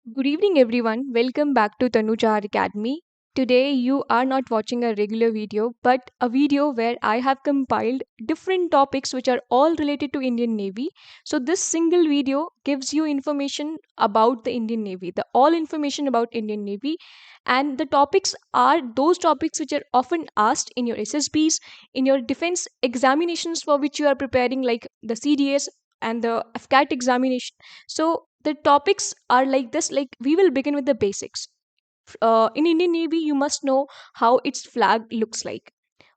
Good evening, everyone. Welcome back to Tanujar Academy. Today, you are not watching a regular video, but a video where I have compiled different topics which are all related to Indian Navy. So, this single video gives you information about the Indian Navy, the all information about Indian Navy, and the topics are those topics which are often asked in your SSBs, in your defense examinations for which you are preparing, like the CDS and the FCAT examination. So the topics are like this, like we will begin with the basics. In Indian Navy, you must know how its flag looks like.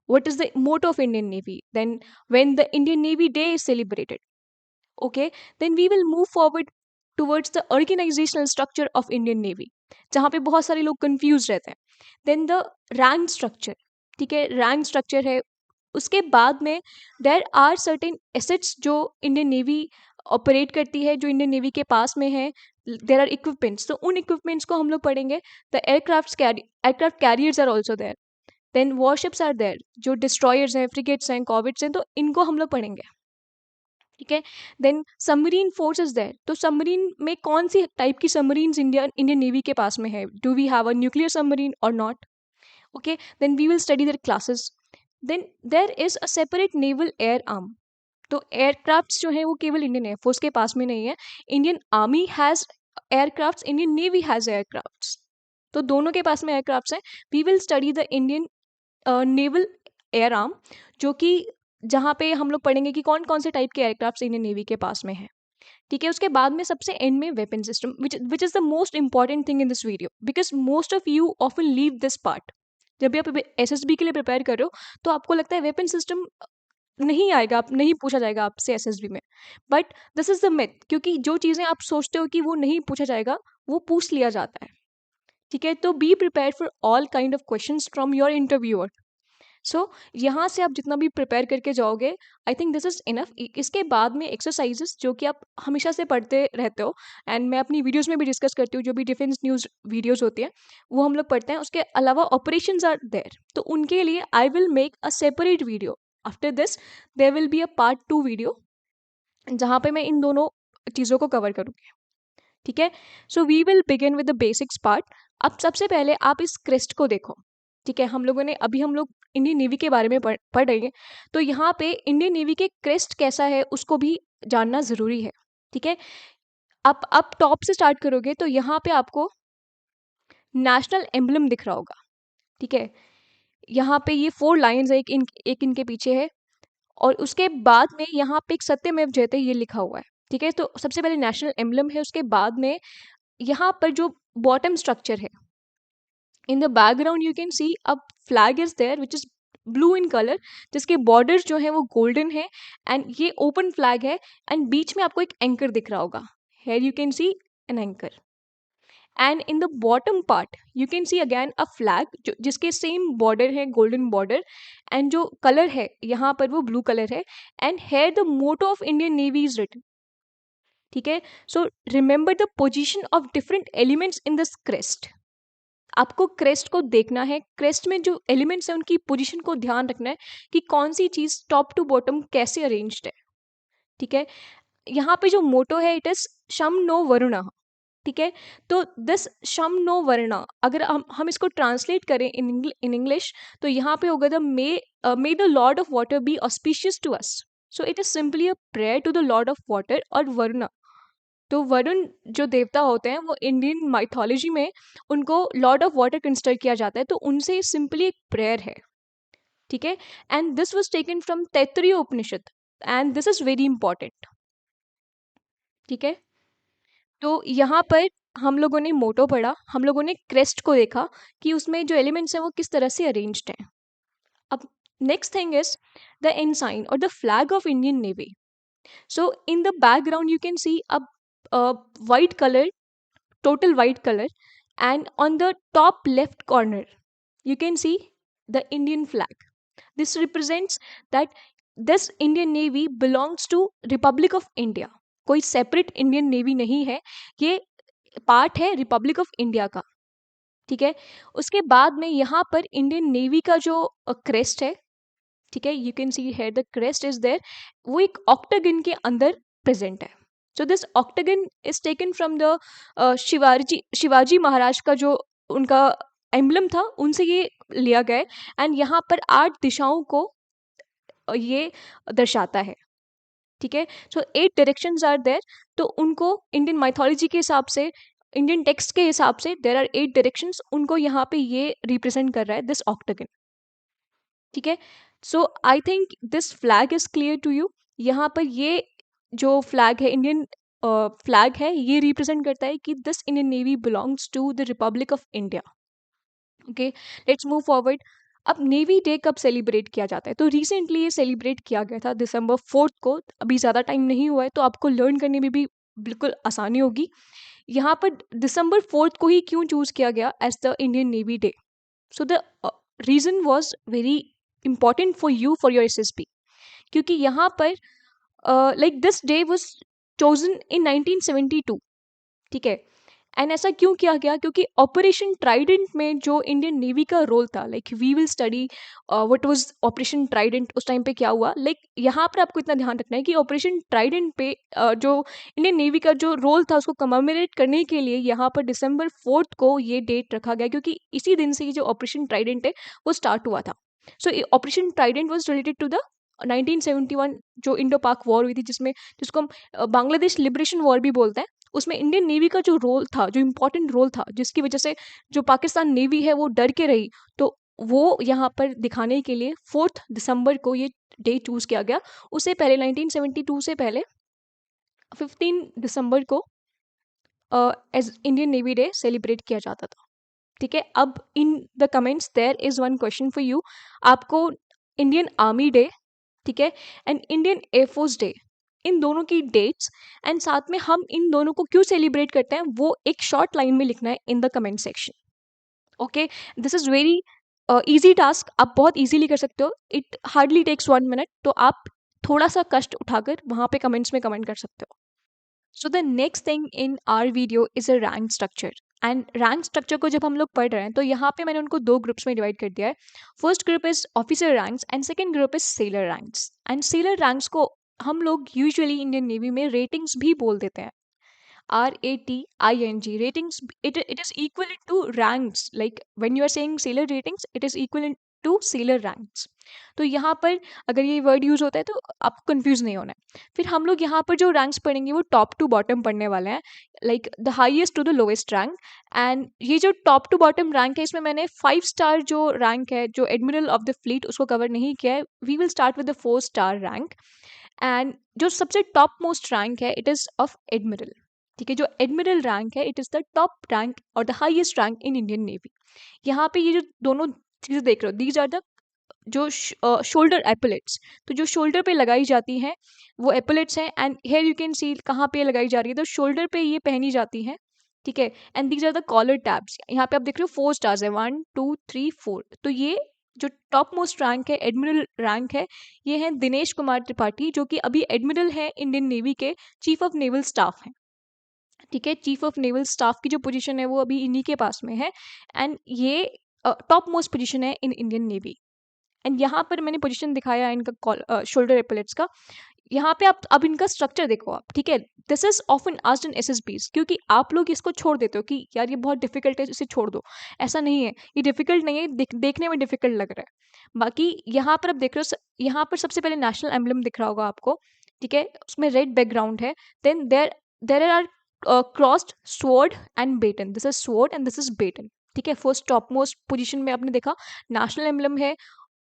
What is the motto of Indian Navy? Then when the Indian Navy Day is celebrated, okay, then we will move forward towards the organizational structure of Indian Navy, जहाँ पे बहुत सारे लोग confuse रहते हैं. Then the rank structure, ठीक है, rank structure है. उसके बाद में देर आर सर्टेन एसेट्स जो इंडियन नेवी ऑपरेट करती है, जो इंडियन नेवी के पास में है. देर आर इक्विपमेंट्स, तो उन इक्विपमेंट्स को हम लोग पढ़ेंगे. The aircraft carriers are also there. Then warships are there, जो डिस्ट्रॉयर्स हैं, फ्रिगेट्स हैं, कॉर्वेट्स हैं, तो इनको हम लोग पढ़ेंगे. ठीक है. Then submarine force is there. तो सबमरीन में कौन सी टाइप की सबमरीन इंडियन नेवी के पास में है? Do we have a nuclear submarine और not? Okay, then we will study their classes. Then there is a separate naval air arm. तो एयरक्राफ्ट्स जो है वो केवल इंडियन एयरफोर्स के पास में नहीं है. Indian army has aircrafts, Indian navy has aircrafts. तो दोनों के पास में एयरक्राफ्ट्स हैं. We will study the Indian naval air arm, जो कि जहाँ पे हम लोग पढ़ेंगे कि कौन कौन से टाइप के एयरक्राफ्ट्स इंडियन नेवी के पास में है. ठीक है. उसके बाद में सबसे एंड में weapon system, which is the most important thing in this video, because most of you often leave this part. जब भी आप एसएसबी के लिए प्रिपेयर कर रहे हो तो आपको लगता है वेपन सिस्टम नहीं आएगा, आप नहीं पूछा जाएगा आपसे एसएसबी में. But this is the myth, क्योंकि जो चीज़ें आप सोचते हो कि वो नहीं पूछा जाएगा, वो पूछ लिया जाता है. ठीक है. तो be prepare for all kind of question from your interviewer. So यहाँ से आप जितना भी प्रिपेयर करके जाओगे, I think this is enough. इसके बाद में एक्सरसाइजेस जो कि आप हमेशा से पढ़ते रहते हो, एंड मैं अपनी वीडियोस में भी डिस्कस करती हूँ, जो भी डिफेंस न्यूज़ वीडियोस होती हैं वो हम लोग पढ़ते हैं. उसके अलावा ऑपरेशंस आर देयर, तो उनके लिए I will make a separate video. After this there will be a part 2 video, जहाँ पे मैं इन दोनों चीज़ों को कवर करूँगी. ठीक है. So we will begin with the basics part. अब सबसे पहले आप इस क्रेस्ट को देखो. ठीक है. हम लोग इंडियन नेवी के बारे में पढ़ रहे हैं, तो यहाँ पे इंडियन नेवी के क्रेस्ट कैसा है उसको भी जानना ज़रूरी है. ठीक है. आप टॉप से स्टार्ट करोगे तो यहाँ पे आपको नेशनल एम्बलम दिख रहा होगा. ठीक है. यहाँ पे ये 4 लाइन्स है, एक इनके पीछे है, और उसके बाद में यहाँ पे एक सत्यमेव जयते ये लिखा हुआ है. ठीक है. तो सबसे पहले नेशनल एम्बलम है, उसके बाद में यहाँ पर जो बॉटम स्ट्रक्चर है, in the background you can see a flag is there which is blue in colour, जिसके बॉर्डर जो है वो गोल्डन है, एंड ये ओपन फ्लैग है. एंड बीच में आपको एक एंकर दिख रहा होगा. Here you can see an anchor. And in the bottom part you can see again a flag, जो जिसके सेम बॉर्डर है, गोल्डन बॉर्डर, एंड जो कलर है यहाँ पर वो ब्लू कलर है. And here the motto of Indian navy is written. ठीक है. So remember the position of different elements in this crest. आपको क्रेस्ट को देखना है, क्रेस्ट में जो एलिमेंट्स हैं उनकी पोजीशन को ध्यान रखना है कि कौन सी चीज़ टॉप टू बॉटम कैसे अरेंज्ड है. ठीक है. यहाँ पे जो मोटो है इट इज शम नो वरुणा. ठीक है. तो दिस शम नो वरुणा, अगर हम इसको ट्रांसलेट करें इन इंग्लिश, तो यहाँ पे होगा the may the lord of water be auspicious to us. So it is simply a prayer to the lord of water और वरुणा. तो वरुण जो देवता होते हैं वो इंडियन माइथोलॉजी में उनको लॉर्ड ऑफ वाटर कंसिडर किया जाता है, तो उनसे सिंपली एक प्रेयर है. ठीक है. And this was taken from Taittiriya Upanishad, and this is very important. ठीक है. तो यहाँ पर हम लोगों ने मोटो पढ़ा, हम लोगों ने क्रेस्ट को देखा कि उसमें जो एलिमेंट्स हैं वो किस तरह से अरेंज्ड हैं. अब next thing is the ensign और the flag of Indian Navy. So in the background you can see a white color, total white color, and on the top left corner you can see the Indian flag. This represents that this Indian Navy belongs to Republic of India. कोई separate Indian navy नहीं है, ये part है Republic of India का. ठीक है. उसके बाद में यहाँ पर इंडियन नेवी का जो क्रेस्ट है, ठीक है, you can see here the crest is there, वो एक ऑक्टागन के अंदर प्रेजेंट है. So this octagon is taken from the Shivaji Maharaj का जो उनका एम्बलम था, उनसे ये लिया गया है। एंड यहाँ पर 8 दिशाओं को ये दर्शाता है। ठीक है, सो 8 डायरेक्शंस आर देयर। तो उनको इंडियन माइथोलॉजी के हिसाब से, इंडियन टेक्स्ट के हिसाब से देयर आर 8 डायरेक्शंस, उनको यहाँ पे ये रिप्रेजेंट कर रहा है दिस ऑक्टागन। ठीक है, so I think this flag is clear to you. यहाँ पर ये जो फ्लैग है, इंडियन फ्लैग है, ये रिप्रेजेंट करता है कि this Indian navy belongs to the republic of India. Okay, let's move forward. अब नेवी डे कब सेलिब्रेट किया जाता है? तो रिसेंटली ये सेलिब्रेट किया गया था December 4 को। अभी ज़्यादा टाइम नहीं हुआ है, तो आपको लर्न करने में भी बिल्कुल आसानी होगी। यहाँ पर December 4 को ही क्यों चूज किया गया as the Indian navy day? So the reason was very important for you, for your SSB, क्योंकि यहाँ पर like this day was chosen in 1972। ठीक है, एंड ऐसा क्यों किया गया? क्योंकि ऑपरेशन ट्राइडेंट में जो इंडियन नेवी का रोल था, like we will study what was Operation Trident, उस टाइम पे क्या हुआ। लाइक यहाँ पर आपको इतना ध्यान रखना है कि ऑपरेशन ट्राइडेंट पे जो इंडियन नेवी का जो रोल था, उसको कमेमोरेट करने के लिए यहाँ पर December 4 को ये डेट रखा गया, क्योंकि इसी दिन से ये जो ऑपरेशन ट्राइडेंट है वो स्टार्ट हुआ था। So Operation Trident was related to the 1971 जो इंडो पाक वॉर हुई थी, जिसको हम बांग्लादेश लिबरेशन वॉर भी बोलते हैं। उसमें इंडियन नेवी का जो रोल था, जो इम्पोर्टेंट रोल था, जिसकी वजह से जो पाकिस्तान नेवी है वो डर के रही, तो वो यहाँ पर दिखाने के लिए 4 दिसंबर को ये डे चूज किया गया। उससे पहले 1972 से पहले 15 दिसंबर को as Indian navy day celebrate किया जाता था। ठीक है, अब in the comments there is one question for you. आपको इंडियन आर्मी डे, ठीक है, एंड इंडियन एयरफोर्स डे, इन दोनों की डेट्स एंड साथ में हम इन दोनों को क्यों सेलिब्रेट करते हैं, वो एक शॉर्ट लाइन में लिखना है in the comment section. Okay, this is very easy task, आप बहुत इजीली कर सकते हो। इट हार्डली टेक्स 1 मिनट, तो आप थोड़ा सा कष्ट उठाकर वहाँ पे कमेंट्स में कमेंट कर सकते हो। So the next thing in our video is a rank structure. And rank structure को जब हम लोग पढ़ रहे हैं, तो यहाँ पे मैंने उनको 2 ग्रुप्स में डिवाइड कर दिया है। First group is officer ranks and second group is seller ranks. And seller ranks को हम लोग यूजुअली इंडियन नेवी में रेटिंग्स भी बोल देते हैं, RATING ratings. It is equivalent to ranks. Like when you are saying sailor ratings, it is equivalent to sailor ranks. तो यहाँ पर अगर ये वर्ड यूज होता है तो आपको कंफ्यूज नहीं होना है। फिर हम लोग यहाँ पर जो रैंक्स पढ़ेंगे वो टॉप टू बॉटम पढ़ने वाले हैं, like the highest to the lowest rank. And ये जो टॉप टू बॉटम रैंक है, इसमें मैंने 5 स्टार जो रैंक है, जो एडमिरल ऑफ द फ्लीट, उसको कवर नहीं किया है। We will start with the 4 star rank. And जो सबसे टॉप मोस्ट रैंक है, इट इज ऑफ एडमिरल। ठीक है, जो एडमिरल रैंक है, it is the top rank और the highest rank in Indian Navy. यहाँ पे ये जो दोनों चीजें देख रहे हो, दीज आर द जो शोल्डर एपलेट्स। तो जो शोल्डर पे लगाई जाती हैं वो एपलेट्स हैं। And here you can see कहाँ पे लगाई जा रही है, तो शोल्डर पे ये पहनी जाती हैं। ठीक है, and these are the collar tabs. यहाँ पे आप देख रहे हो 4 स्टार्स है, 1 2 3 4। तो ये जो टॉप मोस्ट रैंक है, एडमिरल रैंक है, ये है दिनेश कुमार त्रिपाठी, जो कि अभी एडमिरल है इंडियन नेवी के, चीफ ऑफ नेवल स्टाफ हैं। ठीक है, चीफ ऑफ नेवल स्टाफ की जो पोजीशन है वो अभी इन्हीं के पास में है। एंड ये टॉप मोस्ट पोजीशन है इन इंडियन नेवी। एंड यहाँ पर मैंने पोजीशन दिखाया है इनका शोल्डर एपलेट्स का। यहाँ पे आप अब इनका स्ट्रक्चर देखो आप। ठीक है, this is often asked in SSBs, क्योंकि आप लोग इसको छोड़ देते हो कि यार ये बहुत डिफिकल्ट है, इसे छोड़ दो। ऐसा नहीं है, ये डिफिकल्ट नहीं है, देखने में डिफिकल्ट लग रहा है। बाकी यहाँ पर आप देख रहे हो, यहाँ पर सबसे पहले नेशनल एम्बलम दिख रहा होगा आपको। ठीक है, उसमें रेड बैकग्राउंड है। Then there are crossed sword and baton. This is sword and this is baton. ठीक है, फर्स्ट टॉप मोस्ट पोजिशन में आपने देखा नेशनल एम्बलम है।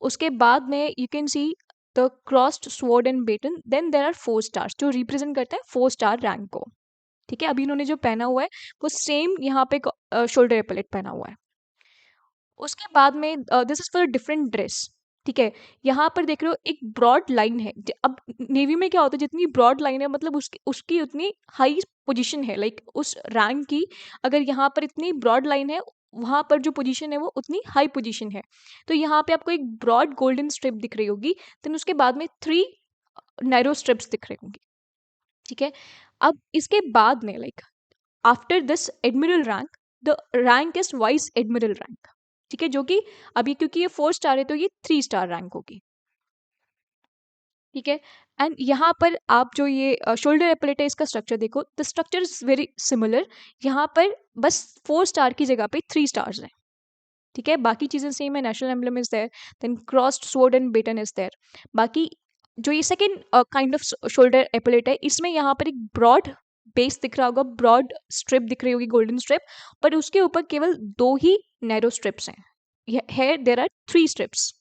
उसके बाद में you can see the crossed sword and baton. Then there are 4 stars जो रिप्रेजेंट करते हैं 4 स्टार रैंक को। ठीक है, अभी इन्होंने जो पहना हुआ है वो सेम यहाँ पे शोल्डर एपलेट पहना हुआ है। उसके बाद में this is for different dress. ठीक है, यहाँ पर देख रहे हो एक ब्रॉड लाइन है। अब नेवी में क्या होता है, जितनी ब्रॉड लाइन है मतलब उसकी उसकी उतनी हाई पोजीशन है। लाइक उस रैंक की अगर यहाँ पर इतनी ब्रॉड लाइन है, वहाँ पर जो पोजीशन है वो उतनी हाई पोजीशन है। तो यहाँ पे आपको एक ब्रॉड गोल्डन स्ट्रिप दिख रही होगी। देन उसके बाद में 3 नैरो स्ट्रिप्स दिख रही होंगी। ठीक है, अब इसके बाद में like after this admiral rank, the rank is vice admiral rank. ठीक है, जो कि अभी क्योंकि ये 4 स्टार है तो ये 3 स्टार रैंक होगी। ठीक है, एंड यहाँ पर आप जो ये शोल्डर एपलेट है इसका स्ट्रक्चर देखो, the structure is very similar. यहाँ पर बस 4 स्टार की जगह पे 3 स्टार्स हैं, ठीक है। बाकी चीज़ें सेम है, national emblem is there, then crossed sword and baton is there. बाकी जो ये second kind of shoulder epaulette है, इसमें यहाँ पर एक ब्रॉड बेस दिख रहा होगा, ब्रॉड स्ट्रिप दिख रही होगी, गोल्डन स्ट्रिप, पर उसके ऊपर केवल 2 ही नैरो स्ट्रिप्स हैं। है देयर आर 3 स्ट्रिप्स,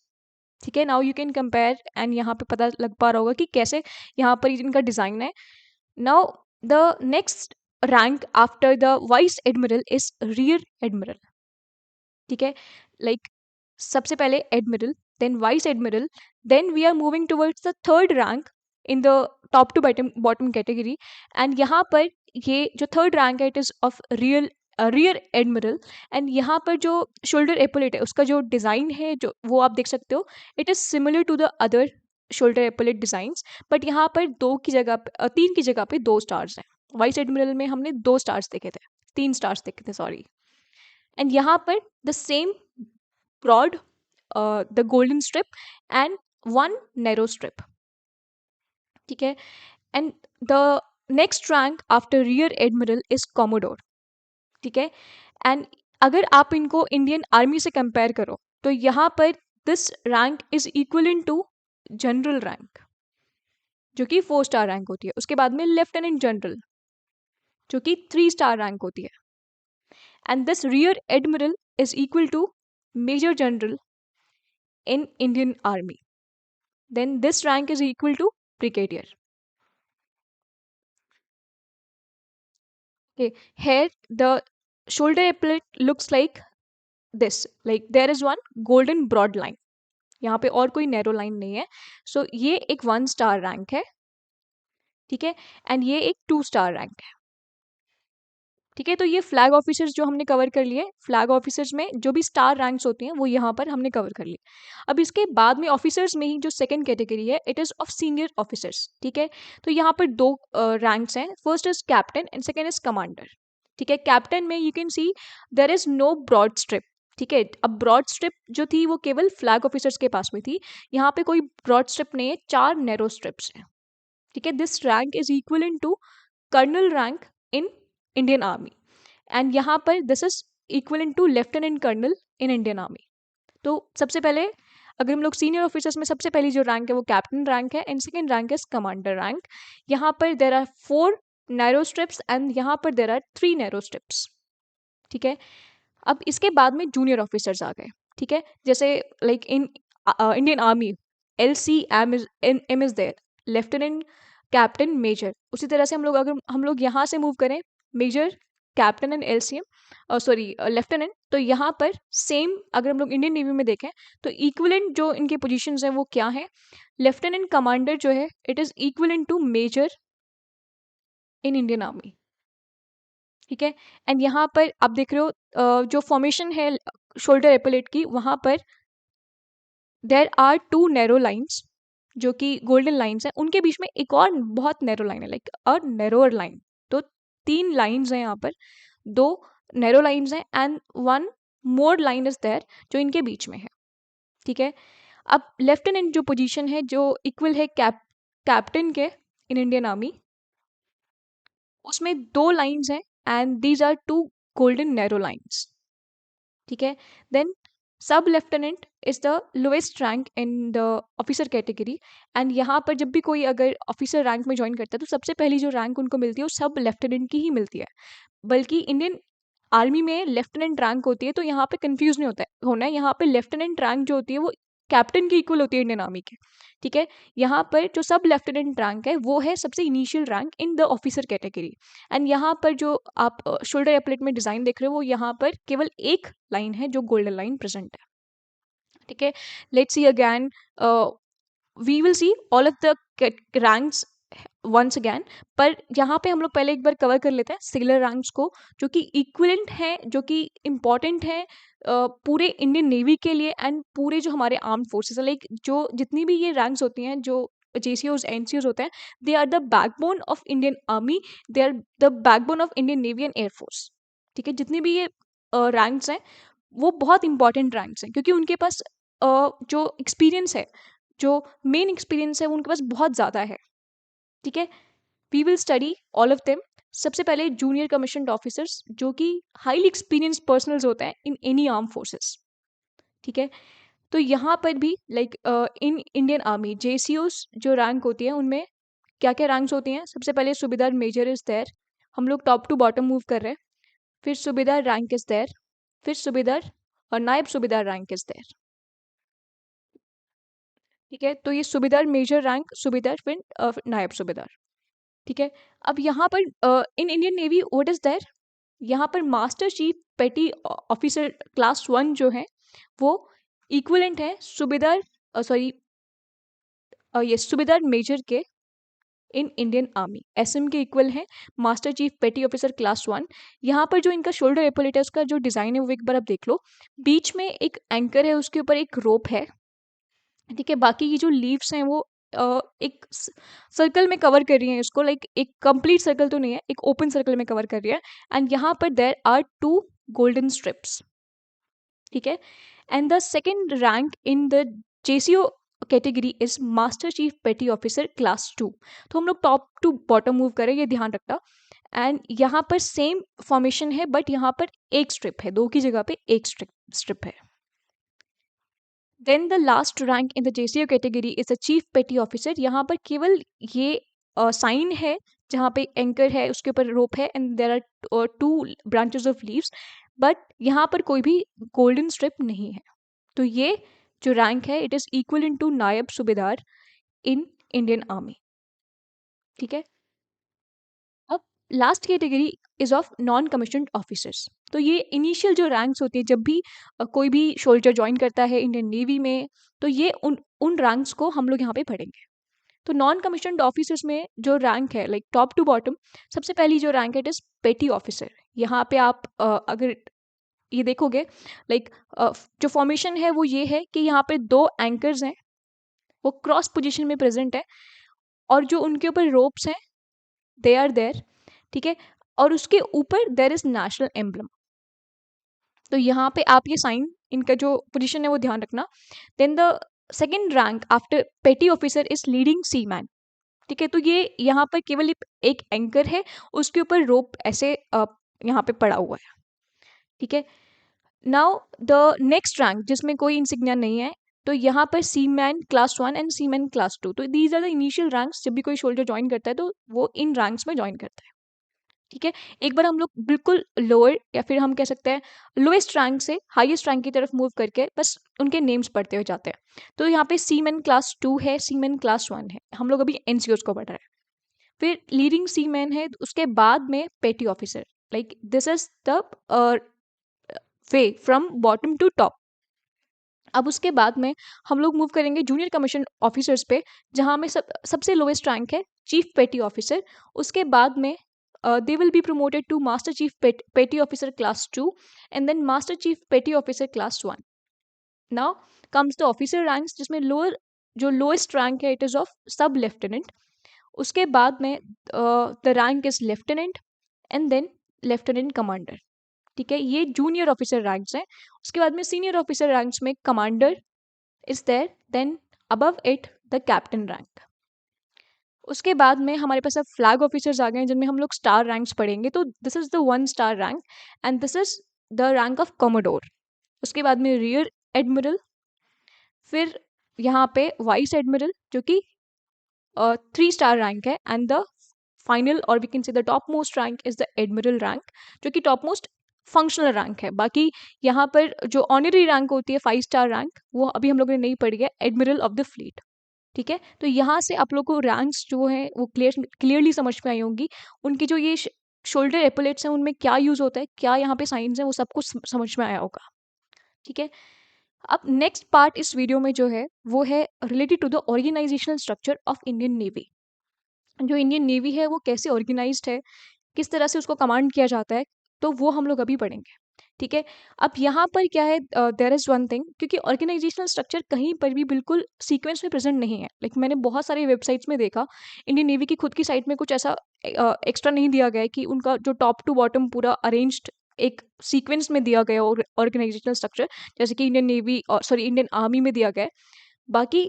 ठीक है। Now you can compare and यहाँ पे पता लग पा रहा होगा कि कैसे यहाँ पर इनका डिजाइन है। Now the next rank after the vice admiral is rear admiral, ठीक है। लाइक सबसे पहले admiral, then vice admiral, then we are moving towards the third rank in the top to bottom bottom category. And यहाँ पर ये जो third rank है it is of rear admiral. And यहाँ पर जो शोल्डर एपोलेट है उसका जो डिज़ाइन है जो वो आप देख सकते हो, it is similar to the other shoulder epaulette designs, but यहाँ पर 3 की जगह पे 2 स्टार्स हैं। वाइस एडमिरल में हमने 2 स्टार्स देखे थे, 3 स्टार्स देखे थे, सॉरी। एंड यहाँ पर the same broad, the golden strip and one narrow strip, ठीक है। And the next rank after rear admiral is commodore, ठीक है। एंड अगर आप इनको इंडियन आर्मी से कंपेयर करो तो यहाँ पर this rank is equal to general rank, जो कि 4 स्टार रैंक होती है। उसके बाद में लेफ्टिनेंट जनरल, जो कि 3 स्टार रैंक होती है। And this rear admiral is equal to major general in Indian Army. Then this rank is equal to brigadier. Okay, here the shoulder epaulette looks like this. Like there is one golden broad line. यहाँ पे और कोई narrow line नहीं है। सो ये एक 1 star rank है, ठीक है। एंड ये एक 2 स्टार रैंक है, ठीक है। तो ये फ्लैग ऑफिसर्स जो हमने कवर कर लिए, फ्लैग ऑफिसर्स में जो भी स्टार रैंक्स होती हैं वो यहाँ पर हमने कवर कर लिए। अब इसके बाद में ऑफिसर्स में ही जो सेकंड कैटेगरी है it is of senior officers, ठीक है। तो यहाँ पर 2 रैंक्स हैं, first is captain and second is commander, ठीक है। कैप्टन में you can see there is no broad strip, ठीक है। अब ब्रॉड स्ट्रिप जो थी वो केवल फ्लैग ऑफिसर्स के पास में थी, यहाँ पे कोई ब्रॉड स्ट्रिप नहीं है, 4 नैरो स्ट्रिप्स हैं, ठीक है। This rank is equal to colonel rank in Indian army. And यहाँ पर this is equal to lieutenant colonel in Indian army. तो सबसे पहले अगर हम लोग सीनियर ऑफिसर्स में सबसे पहली जो रैंक है वो कैप्टन रैंक है and second rank is commander rank. यहाँ पर there are 4 narrow strips and यहाँ पर देर आर 3 नैरो स्ट्रिप्स, ठीक है। अब इसके बाद में जूनियर ऑफिसर्स आ गए, ठीक है। जैसे like in Indian army LCM is there, lieutenant captain major. उसी तरह से हम लोग यहाँ से मूव करें major captain and LCM, sorry lieutenant, तो यहाँ पर सेम अगर हम लोग इंडियन नेवी में देखें तो इक्विवेलेंट जो इनके पोजीशंस हैं वो क्या है, लेफ्टिनेंट कमांडर जो है it is equivalent to major in Indian army, ठीक है। एंड यहाँ पर आप देख रहे हो जो फॉर्मेशन है शोल्डर एपोलेट की, वहाँ पर देर आर 2 नैरो लाइन्स जो कि गोल्डन लाइन्स हैं, उनके बीच में एक और बहुत नैरो लाइन है, लाइक अ नैरोअर लाइन। तो 3 लाइन्स हैं यहाँ पर, 2 नैरो लाइन्स हैं and 1 more line is there जो इनके बीच में है, ठीक है। अब लेफ्टिनेंट जो पोजीशन है जो इक्वल है कैप्टन के इन इंडियन आर्मी, उसमें 2 लाइन्स हैं and these are 2 golden narrow lines, ठीक है। Then sub lieutenant is the lowest rank in the officer category. And यहाँ पर जब भी कोई अगर ऑफिसर रैंक में ज्वाइन करता है तो सबसे पहली जो रैंक उनको मिलती है वो सब लेफ्टिनेंट की ही मिलती है। बल्कि इंडियन आर्मी में लेफ्टिनेंट रैंक होती है, तो यहाँ पे कंफ्यूज नहीं होना है। यहाँ पे लेफ्टिनेंट रैंक जो होती है वो कैप्टन की इक्वल होती है इंडियन आर्मी के, ठीक है। यहाँ पर जो सब लेफ्टिनेंट रैंक है वो है सबसे initial rank in the officer category. And यहाँ पर जो आप शोल्डर एपलेट में डिज़ाइन देख रहे हो वो यहाँ पर केवल एक लाइन है जो गोल्डन लाइन प्रेजेंट है, ठीक है। Let's see again, we will see all of the ranks once again, पर यहाँ पे हम लोग पहले एक बार कवर कर लेते हैं सिग्नल रैंक्स को, जो कि इक्विवेलेंट है, जो कि इम्पॉर्टेंट है पूरे इंडियन नेवी के लिए एंड पूरे जो हमारे आर्म फोर्सेस है। लाइक जो जितनी भी ये रैंक्स होती हैं, जो JCOs NCOs होते हैं, they are the backbone of Indian army, they are the backbone of Indian navy and air force, ठीक है। जितनी भी ये रैंक्स हैं वो बहुत इंपॉर्टेंट रैंक्स हैं क्योंकि उनके पास जो एक्सपीरियंस है जो मेन एक्सपीरियंस है वो उनके पास बहुत ज़्यादा है। ठीक है, we will study all of them. सबसे पहले जूनियर कमीशन्ड ऑफिसर्स, जो कि हाईली एक्सपीरियंस्ड पर्सनल्स होते हैं इन एनी आर्म फोर्सेस। ठीक है, तो यहाँ पर भी लाइक इन इंडियन आर्मी जेसीओस जो रैंक होती है उनमें क्या क्या रैंक्स होती हैं। सबसे पहले सूबेदार मेजर इज देयर, हम लोग टॉप टू बॉटम मूव कर रहे हैं। फिर सूबेदार रैंक इज देयर, फिर सूबेदार और नायब सूबेदार रैंक इज देयर। ठीक है, तो ये सूबेदार मेजर रैंक, सूबेदार, फिर नायब सूबेदार। ठीक है, अब यहाँ पर in Indian navy what is there, यहाँ पर master chief petty officer class 1 जो है वो इक्विवेलेंट है सूबेदार सॉरी ये सूबेदार मेजर के इन इंडियन आर्मी। एसएम के इक्वल है master chief petty officer class 1। यहाँ पर जो इनका शोल्डर एपोलेटस का जो डिज़ाइन है वो एक बार आप देख लो। बीच में एक एंकर है, उसके ऊपर एक रोप है। ठीक है, बाकी की जो लीव्स हैं वो एक सर्कल में कवर कर रही हैं इसको, लाइक एक कंप्लीट सर्कल तो नहीं है, एक ओपन सर्कल में कवर कर रही है। एंड यहाँ पर देयर आर 2 गोल्डन स्ट्रिप्स। ठीक है, and the second rank in the JCO category is master chief petty officer class 2। तो हम लोग टॉप टू बॉटम मूव करें, ये ध्यान रखना। एंड यहाँ पर सेम फॉर्मेशन है, बट यहाँ पर एक स्ट्रिप है, 2 की जगह पे एक स्ट्रिप है। Then the last rank in the JCO category is the chief petty officer. यहाँ पर केवल ये साइन है जहाँ पे एंकर है, उसके ऊपर रोप है, and there are 2 branches of leaves, but यहाँ पर कोई भी गोल्डन स्ट्रिप नहीं है। तो ये जो रैंक है it is equal in to Naib Subedar in Indian army. ठीक है, अब last category is of non commissioned officers. तो ये इनिशियल जो रैंक्स होती है, जब भी कोई भी सोल्जर ज्वाइन करता है इंडियन नेवी में, तो ये उन रैंक्स को हम लोग यहाँ पे पढ़ेंगे। तो नॉन कमीशन्ड ऑफिसर्स में जो रैंक है लाइक टॉप टू बॉटम, सबसे पहली जो रैंक है इट इज पेटी ऑफिसर। यहाँ पे आप अगर ये देखोगे लाइक जो फॉर्मेशन है वो ये है कि यहाँ पे 2 एंकर्स हैं, वो क्रॉस पोजीशन में प्रेजेंट है, और जो उनके ऊपर रोप्स हैं दे आर देयर। ठीक है, और उसके ऊपर देयर इज नेशनल एम्बलम। तो यहाँ पे आप ये साइन, इनका जो पोजीशन है वो ध्यान रखना। Then the second rank after petty officer is leading seaman. ठीक है, तो ये यहाँ पर केवल एक एंकर है, उसके ऊपर रोप ऐसे यहाँ पे पड़ा हुआ है। ठीक है, नाउ द नेक्स्ट रैंक जिसमें कोई इंसिग्निया नहीं है, तो यहाँ पर seaman class 1 and seaman class 2। तो these are the initial ranks. जब भी कोई सोल्जर ज्वाइन करता है तो वो इन रैंक्स में ज्वाइन करता है। ठीक है, एक बार हम लोग बिल्कुल लोअर या फिर हम कह सकते हैं लोएस्ट रैंक से हाईएस्ट रैंक की तरफ मूव करके बस उनके नेम्स पढ़ते हुए जाते हैं। तो यहाँ पे सी मैन क्लास 2 है, सी मैन क्लास 1 है, हम लोग अभी एनसीओस को पढ़ रहे हैं। फिर लीडिंग सी मैन है, उसके बाद में petty officer. Like this is the way from bottom to top. अब उसके बाद में हम लोग मूव करेंगे जूनियर कमीशन ऑफिसर्स पे, जहाँ में सबसे लोएस्ट रैंक है चीफ पेटी ऑफिसर। उसके बाद में they will be promoted to master chief petty officer class 2 and then master chief petty officer class 1। Now comes the officer ranks, जिसमें लोअर जो लोएस्ट रैंक है it is of sub lieutenant. उसके बाद में the rank is lieutenant and then lieutenant commander. ठीक है, ये junior officer ranks हैं। उसके बाद में सीनियर ऑफिसर रैंक्स में commander is there, then above it the captain rank. उसके बाद में हमारे पास अब फ्लैग ऑफिसर्स आ गए हैं जिनमें हम लोग स्टार रैंक्स पढ़ेंगे। तो this is the 1 star rank and this is the rank of commodore. उसके बाद में रियर एडमिरल, फिर यहाँ पे वाइस एडमिरल जो कि 3 स्टार रैंक है, एंड द फाइनल और we can say the top most rank is the admiral rank, जो कि टॉप मोस्ट फंक्शनल रैंक है। बाकी यहाँ पर जो ऑनरी रैंक होती है 5 स्टार रैंक, वो अभी हम लोगों ने नहीं पढ़ी है, एडमिरल ऑफ द फ्लीट। ठीक है, तो यहाँ से आप लोग को रैंक्स जो है वो क्लियरली समझ में आई होंगी। उनकी जो ये शोल्डर एपोलेट्स हैं उनमें क्या यूज होता है, क्या यहाँ पे साइंस है, वो सब कुछ समझ में आया होगा। ठीक है, अब नेक्स्ट पार्ट इस वीडियो में जो है वो है related to the organisational structure of Indian navy. जो इंडियन नेवी है वो कैसे ऑर्गेनाइज्ड है, किस तरह से उसको कमांड किया जाता है, तो वो हम लोग अभी पढ़ेंगे। ठीक है, अब यहाँ पर क्या है, देयर इज़ वन थिंग, क्योंकि ऑर्गेनाइजेशनल स्ट्रक्चर कहीं पर भी बिल्कुल सीक्वेंस में प्रेजेंट नहीं है। लाइक मैंने बहुत सारी वेबसाइट्स में देखा, इंडियन नेवी की खुद की साइट में कुछ ऐसा एक्स्ट्रा नहीं दिया गया है कि उनका जो टॉप टू बॉटम पूरा अरेंज्ड एक सीक्वेंस में दिया गया ऑर्गेनाइजेशनल स्ट्रक्चर, जैसे कि इंडियन नेवी और इंडियन आर्मी में दिया गया है। बाकी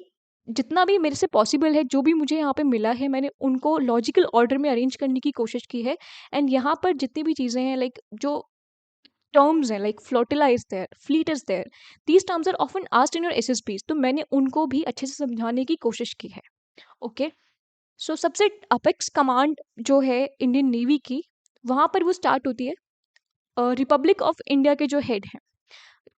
जितना भी मेरे से पॉसिबल है, जो भी मुझे यहाँ पे मिला है, मैंने उनको लॉजिकल ऑर्डर में अरेंज करने की कोशिश की है। एंड यहाँ पर जितनी भी चीज़ें हैं, लाइक जो टर्म्स हैं, like flotilla is there, fleet is there, these terms are often asked in your SSBs, तो मैंने उनको भी अच्छे से समझाने की कोशिश की है। ओके, सो सबसे अपेक्स कमांड जो है इंडियन नेवी की, वहाँ पर वो स्टार्ट होती है रिपब्लिक ऑफ इंडिया के जो हेड हैं,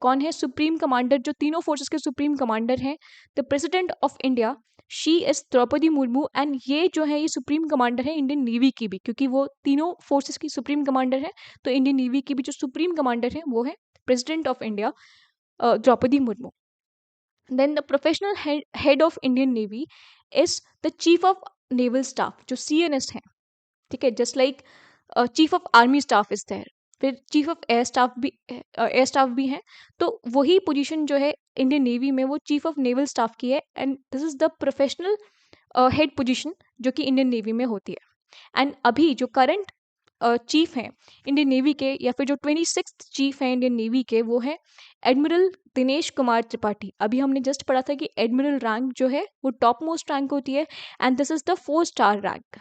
कौन है सुप्रीम कमांडर, जो तीनों फोर्सेस के सुप्रीम कमांडर हैं, the president of India, she is Draupadi Murmu. एंड ये जो है ये सुप्रीम कमांडर है इंडियन नेवी की भी, क्योंकि वो तीनों फोर्सेस की सुप्रीम कमांडर है, तो इंडियन नेवी की भी जो सुप्रीम कमांडर है वो है president of India Draupadi Murmu. Then the professional head of Indian navy is the chief of naval staff, जो CNS है। ठीक है, just like chief of army staff is there, फिर चीफ ऑफ एयर स्टाफ भी है। तो वही पोजीशन जो है इंडियन नेवी में, वो चीफ ऑफ नेवल स्टाफ की है। And this is the professional head position जो कि इंडियन नेवी में होती है। एंड अभी जो करंट चीफ हैं इंडियन नेवी के, या फिर जो 26th चीफ हैं इंडियन नेवी के, वो है एडमिरल दिनेश कुमार त्रिपाठी। अभी हमने जस्ट पढ़ा था कि एडमिरल रैंक जो है वो टॉप मोस्ट रैंक होती है, and this is the 4-स्टार rank.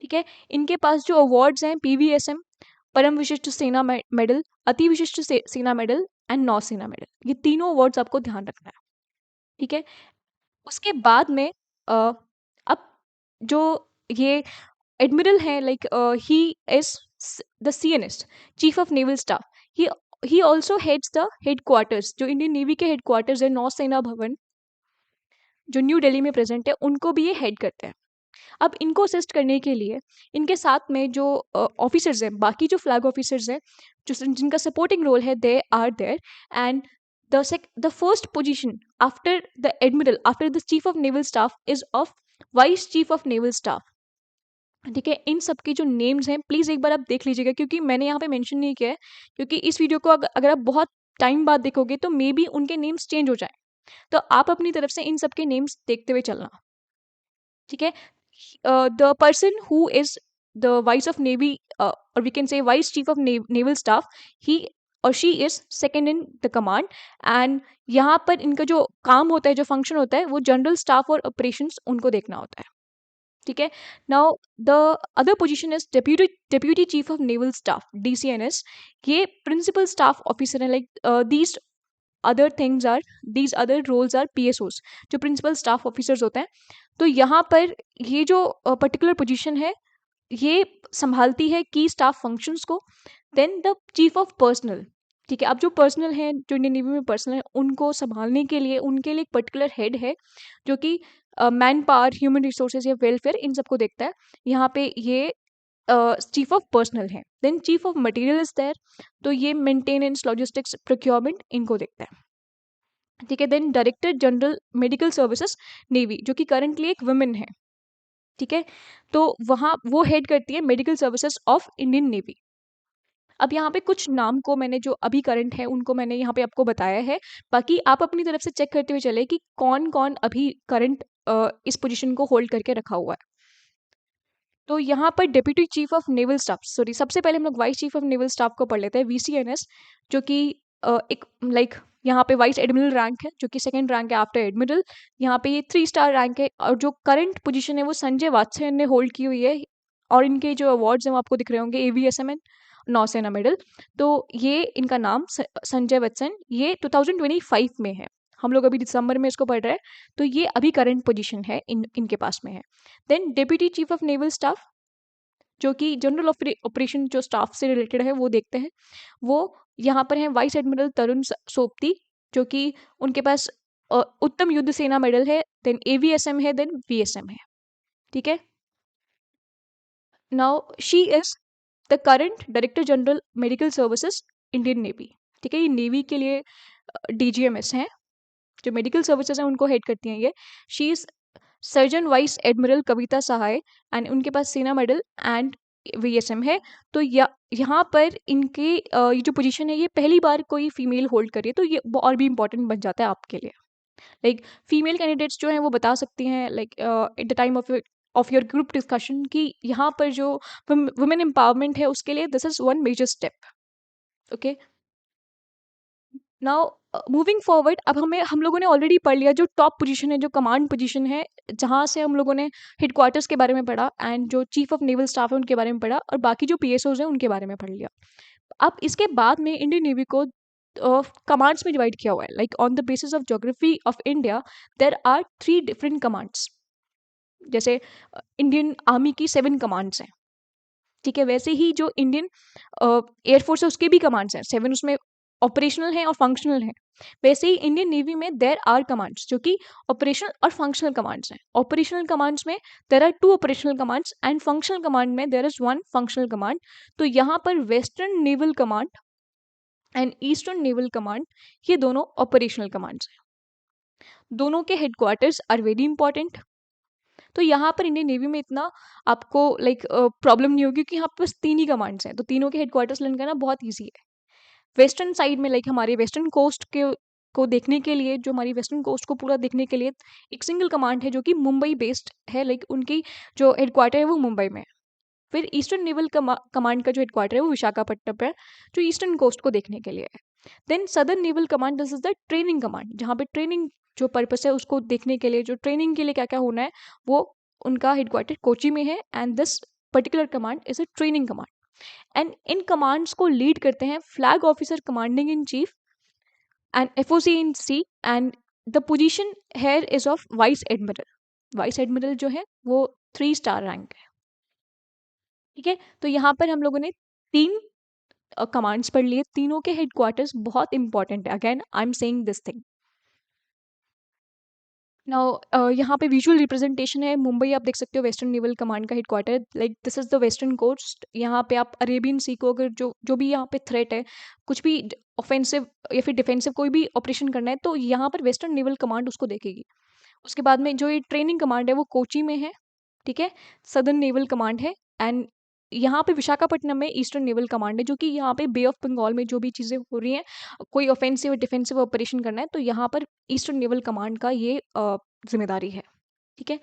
ठीक है, इनके पास जो अवार्ड्स हैं, PVSM, परम विशिष्ट सेना मेडल, अति विशिष्ट सेना मेडल एंड नौसेना मेडल, ये तीनों अवार्ड्स आपको ध्यान रखना है। ठीक है, उसके बाद में अब जो ये एडमिरल है, like he is the CNS, chief of naval staff. He he also heads the headquarters, जो इंडियन नेवी के हेडक्वार्टर्स है नौसेना भवन, जो न्यू दिल्ली में प्रेजेंट है, उनको भी ये हेड करते हैं। अब इनको असिस्ट करने के लिए इनके साथ में जो ऑफिसर्स हैं, बाकी जो फ्लैग ऑफिसर्स हैं, जो जिनका सपोर्टिंग रोल है, they are there. And the first position after the admiral, after the chief of naval staff, is of vice chief of naval staff. ठीक है, इन सब के जो नेम्स हैं, प्लीज़ एक बार आप देख लीजिएगा, क्योंकि मैंने यहाँ पे मेंशन नहीं किया है, क्योंकि इस वीडियो को अगर आप बहुत टाइम बाद देखोगे तो मे बी उनके नेम्स चेंज हो जाए। तो आप अपनी तरफ से इन सब के नेम्स देखते हुए चलना। ठीक है, the person who is the vice of navy, or we can say vice chief of naval staff, he or she is second in the command। and यहाँ पर इनका जो काम होता है, जो फंक्शन होता है, वो जनरल स्टाफ और ऑपरेशंस उनको देखना होता है। ठीक है, now the other position is deputy chief of naval staff, DCNS। ये प्रिंसिपल स्टाफ ऑफिसर है, like these other roles are PSOs, जो प्रिंसिपल स्टाफ ऑफिसर्स होते हैं। तो यहाँ पर ये जो पर्टिकुलर पोजीशन है, ये संभालती है की स्टाफ फंक्शंस को। Then the chief of personnel. ठीक है, अब जो पर्सनल है, जो इंडियन नेवी में पर्सनल है, उनको संभालने के लिए उनके लिए एक पर्टिकुलर हेड है, जो कि मैन पावर, ह्यूमन रिसोर्सेज या वेलफेयर, इन सबको देखता है। यहाँ पे ये चीफ ऑफ पर्सनल है। Then chief of material is there, तो ये मेंटेनेंस, लॉजिस्टिक्स, प्रोक्योरमेंट, इनको देखता है। ठीक है, देन director general medical services navy, जो कि करंटली एक वुमेन है। ठीक है, तो वहाँ वो हेड करती है medical services of Indian navy. अब यहाँ पे कुछ नाम को मैंने, जो अभी करंट है, उनको मैंने यहाँ पे आपको बताया है। बाकी आप अपनी तरफ से चेक करते हुए चले कि कौन कौन अभी करंट इस पोजीशन को होल्ड करके रखा हुआ है। तो यहाँ पर deputy chief of naval staff, sorry, सबसे पहले हम लोग vice chief of naval staff को पढ़ लेते हैं, VCNS, जो कि एक लाइक यहाँ पे वाइस एडमिरल रैंक है, जो कि सेकंड रैंक है आफ्टर एडमिरल। यहाँ पे ये 3-स्टार रैंक है, और जो करंट पोजीशन है वो संजय वात्स्यन ने होल्ड की हुई है। और इनके जो अवार्ड्स हैं वो आपको दिख रहे होंगे, AVSM, नौसेना मेडल। तो ये इनका नाम संजय वत्सन, ये 2025 में है। हम लोग अभी दिसंबर में इसको पढ़ रहे हैं, तो ये अभी करंट पोजीशन है, इनके पास में है। Then deputy chief of naval staff, जो कि जनरल ऑपरेशन जो स्टाफ से रिलेटेड है वो देखते हैं। वो यहाँ पर है वाइस एडमिरल तरुण सोपती, जो कि उनके पास उत्तम युद्ध सेना मेडल है। देन AVSM है, देन VSM है। ठीक है, now she is the current director general medical services Indian navy. ठीक है, ये नेवी के लिए DGMS हैं, जो मेडिकल सर्विसेज हैं उनको हेड करती हैं ये। She is surgeon vice admiral Kavita Sahay, and उनके पास सेना मेडल एंड VSM है। तो यहाँ पर इनके ये जो पोजीशन है, ये पहली बार कोई फीमेल होल्ड करी है, तो ये और भी इंपॉर्टेंट बन जाता है आपके लिए। लाइक फीमेल कैंडिडेट्स जो हैं वो बता सकती हैं, like at the time of your group discussion, कि यहाँ पर जो वुमेन एम्पावरमेंट है उसके लिए this is one major step. Okay, now moving forward, अब हम लोगों ने ऑलरेडी पढ़ लिया जो टॉप पोजीशन है, जो कमांड पोजीशन है, जहाँ से हम लोगों ने हेडक्वार्टर्स के बारे में पढ़ा एंड जो चीफ ऑफ नेवल स्टाफ है उनके बारे में पढ़ा, और बाकी जो पीएसओज हैं उनके बारे में पढ़ लिया। अब इसके बाद में इंडियन नेवी को कमांड्स में डिवाइड किया हुआ है, like on the basis of geography of India there are 3 different commands. जैसे इंडियन आर्मी की 7 कमांड्स हैं, ठीक है, वैसे ही जो इंडियन एयरफोर्स है उसके भी कमांड्स हैं, 7 उसमें ऑपरेशनल हैं और फंक्शनल हैं। वैसे ही इंडियन नेवी में देर आर कमांड्स जो कि ऑपरेशनल और फंक्शनल कमांड्स हैं। ऑपरेशनल कमांड्स में there are 2 operational commands and functional command में देर इज 1 फंक्शनल कमांड। तो यहाँ पर western naval command and eastern naval command, ये दोनों ऑपरेशनल कमांड्स हैं। दोनों के हेडक्वार्टर्स आर वेरी इंपॉर्टेंट। तो यहाँ पर इंडियन नेवी में इतना आपको लाइक प्रॉब्लम नहीं होगी, क्योंकि यहाँ पर बस 3 ही कमांड्स हैं, तो तीनों के हेडक्वार्टर्स लर्न करना बहुत ईजी है। वेस्टर्न साइड में लाइक हमारे वेस्टर्न कोस्ट के को देखने के लिए, जो हमारी वेस्टर्न कोस्ट को पूरा देखने के लिए एक सिंगल कमांड है जो कि मुंबई बेस्ड है, लाइक उनकी जो हेडक्वार्टर है वो मुंबई में है। फिर ईस्टर्न नेवल कमांड का जो हेडक्वार्टर है वो विशाखापट्टनम पे है, जो ईस्टर्न कोस्ट को देखने के लिए है। Then southern naval command, this is the training command, जहाँ पे ट्रेनिंग जो पर्पस है उसको देखने के लिए, जो ट्रेनिंग के लिए क्या क्या होना है, वो उनका हेडक्वार्टर कोची में है। And this particular command is a training command. And इन कमांड्स को लीड करते हैं flag officer commanding in chief and FOC in C, and the position here is of vice admiral. Vice admiral जो है वो 3 star rank है, ठीक है। तो यहाँ पर हम लोगों ने 3 कमांड्स पढ़ लिए, तीनों के हेडक्वार्टर्स बहुत इंपॉर्टेंट है। Again I am saying this thing. Now यहाँ पे विजुअल रिप्रेजेंटेशन है, मुंबई आप देख सकते हो वेस्टर्न नेवल कमांड का headquarter, like this is the western coast. यहाँ पे आप अरेबियन सी को अगर जो जो भी यहाँ पे थ्रेट है, कुछ भी ऑफेंसिव या फिर डिफेंसिव कोई भी ऑपरेशन करना है, तो यहाँ पर वेस्टर्न नेवल कमांड उसको देखेगी। उसके बाद में जो ये ट्रेनिंग कमांड है वो कोची में है, ठीक है, सदर्न नेवल कमांड है। एंड यहाँ पे विशाखापट्टनम में ईस्टर्न नेवल कमांड है, जो कि यहाँ पे बे ऑफ बंगाल में जो भी चीज़ें हो रही हैं, कोई ऑफेंसिव डिफेंसिव ऑपरेशन करना है, तो यहाँ पर ईस्टर्न नेवल कमांड का ये जिम्मेदारी है, ठीक है।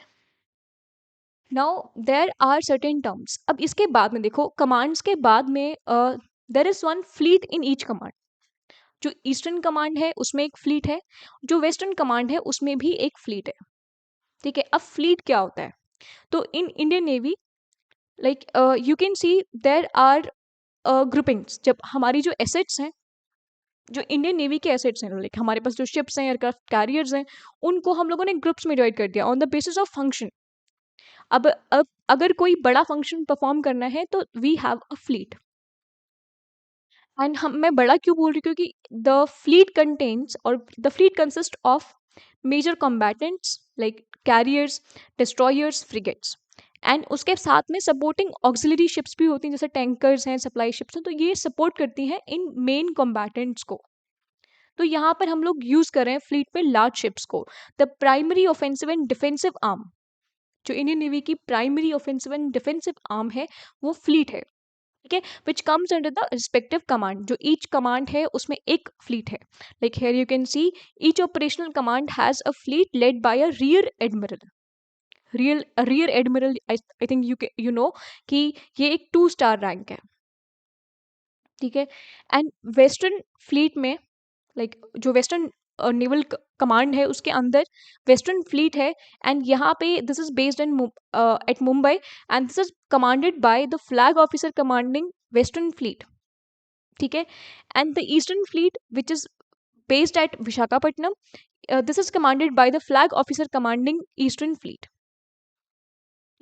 Now there are certain terms. अब इसके बाद में देखो, कमांड्स के बाद में there is 1 fleet in each command. जो ईस्टर्न कमांड है उसमें एक फ्लीट है, जो वेस्टर्न कमांड है उसमें भी एक फ्लीट है, ठीक है। अब फ्लीट क्या होता है, तो in Indian navy like you can see there are groupings. जब हमारी जो एसेट्स हैं, जो इंडियन नेवी के एसेट्स हैं, लाइक हमारे पास जो शिप्स हैं, एयरक्राफ्ट कैरियर्स हैं, उनको हम लोगों ने ग्रुप्स में डिवाइड कर दिया on the basis of function. अब अगर कोई बड़ा फंक्शन परफॉर्म करना है तो we have a fleet. And हम मैं बड़ा क्यों बोल रही हूँ, क्योंकि द फ्लीट कंटेन्स और the fleet consist of major combatants like carriers, destroyers, frigates, and उसके साथ में सपोर्टिंग ऑक्सिलरी शिप्स भी होती हैं, जैसे टैंकर्स हैं, सप्लाई शिप्स हैं, तो ये सपोर्ट करती हैं इन मेन कॉम्बैटेंट्स को। तो यहाँ पर हम लोग यूज कर रहे हैं फ्लीट में लार्ज शिप्स को। The primary offensive and defensive arm, जो इंडियन नेवी की primary offensive and defensive arm है, वो फ्लीट है, ठीक है, which comes under the respective command. जो ईच कमांड है उसमें एक फ्लीट है, like here you can see each operational command has a fleet led by a rear admiral. Rear admiral, I think you know कि ये एक 2 star rank है, ठीक है। एंड वेस्टर्न फ्लीट में लाइक जो वेस्टर्न नेवल कमांड है उसके अंदर वेस्टर्न फ्लीट है, एंड यहाँ पे this is based in at Mumbai, and this is commanded by the flag officer commanding western fleet, ठीक है। And the eastern fleet which is based at Visakhapatnam, this is commanded by the flag officer commanding eastern fleet,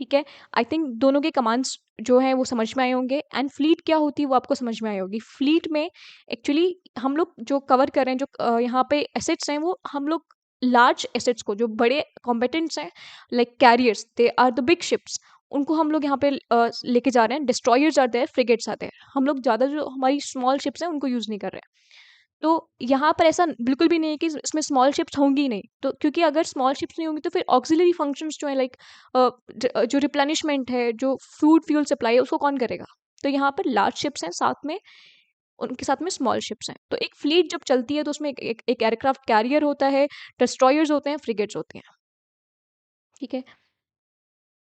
ठीक है। I think दोनों के commands जो हैं वो समझ में आए होंगे, एंड फ्लीट क्या होती है वो आपको समझ में आई होगी। फ्लीट में एक्चुअली हम लोग जो कवर कर रहे हैं, जो यहाँ पे एसेट्स हैं, वो हम लोग लार्ज एसेट्स को, जो बड़े कॉम्पिटेंट्स हैं like carriers, they are the big ships, उनको हम लोग यहाँ पे लेके जा रहे हैं। डिस्ट्रॉयर्स आते हैं, फ्रिगेट्स आते हैं, हम लोग ज़्यादा जो हमारी स्मॉल शिप्स हैं उनको यूज़ नहीं कर रहे हैं। तो यहाँ पर ऐसा बिल्कुल भी नहीं है कि इसमें स्मॉल शिप्स होंगी ही नहीं, तो क्योंकि अगर स्मॉल शिप्स नहीं होंगी तो फिर ऑक्सिलरी फंक्शंस जो है लाइक जो रिप्लेनिशमेंट है, जो फूड फ्यूल सप्लाई है, उसको कौन करेगा। तो यहाँ पर लार्ज शिप्स हैं, साथ में उनके साथ में स्मॉल शिप्स हैं। तो एक फ्लीट जब चलती है तो उसमें एक एयरक्राफ्ट कैरियर होता है, डिस्ट्रॉयर्स होते हैं, फ्रिगेट्स होते हैं, ठीक है।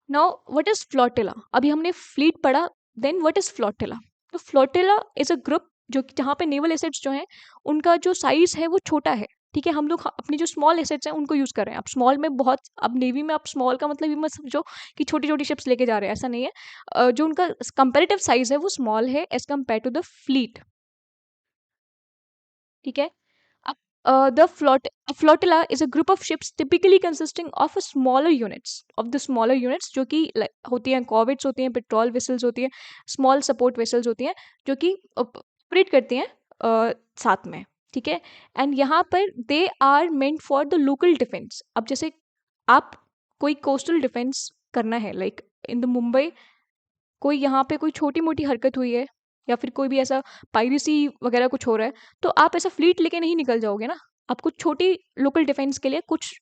Now what is flotilla. अभी हमने फ्लीट पढ़ा, देन व्हाट इज फ्लोटिला। तो फ्लोटिला इज अ ग्रुप जो कि जहाँ पे नेवल एसेट्स जो हैं उनका जो साइज है वो छोटा है। ठीक है, हम लोग अपनी जो स्मॉल एसेट्स हैं उनको यूज़ कर रहे हैं। अब स्मॉल में बहुत, अब नेवी में आप स्मॉल का मतलब ये मत समझो कि छोटी छोटी शिप्स लेके जा रहे हैं, ऐसा नहीं है। जो उनका कंपेरेटिव साइज है वो स्मॉल है as compare to the fleet. ठीक है। अब the flotilla is a group of ships typically consisting of a smaller units of the smaller units जो कि होती हैं corvettes, होती हैं पेट्रोल वेसल्स, होती हैं स्मॉल सपोर्ट वेसल्स, होती हैं जो कि ऑपरेट करती हैं साथ में। ठीक है। एंड यहाँ पर they are meant for the local defence. अब जैसे आप कोई कोस्टल डिफेंस करना है, लाइक इन द मुंबई कोई यहाँ पे कोई छोटी मोटी हरकत हुई है या फिर कोई भी ऐसा पायरेसी वगैरह कुछ हो रहा है, तो आप ऐसा फ्लीट लेके नहीं निकल जाओगे ना। आपको छोटी लोकल डिफेंस के लिए कुछ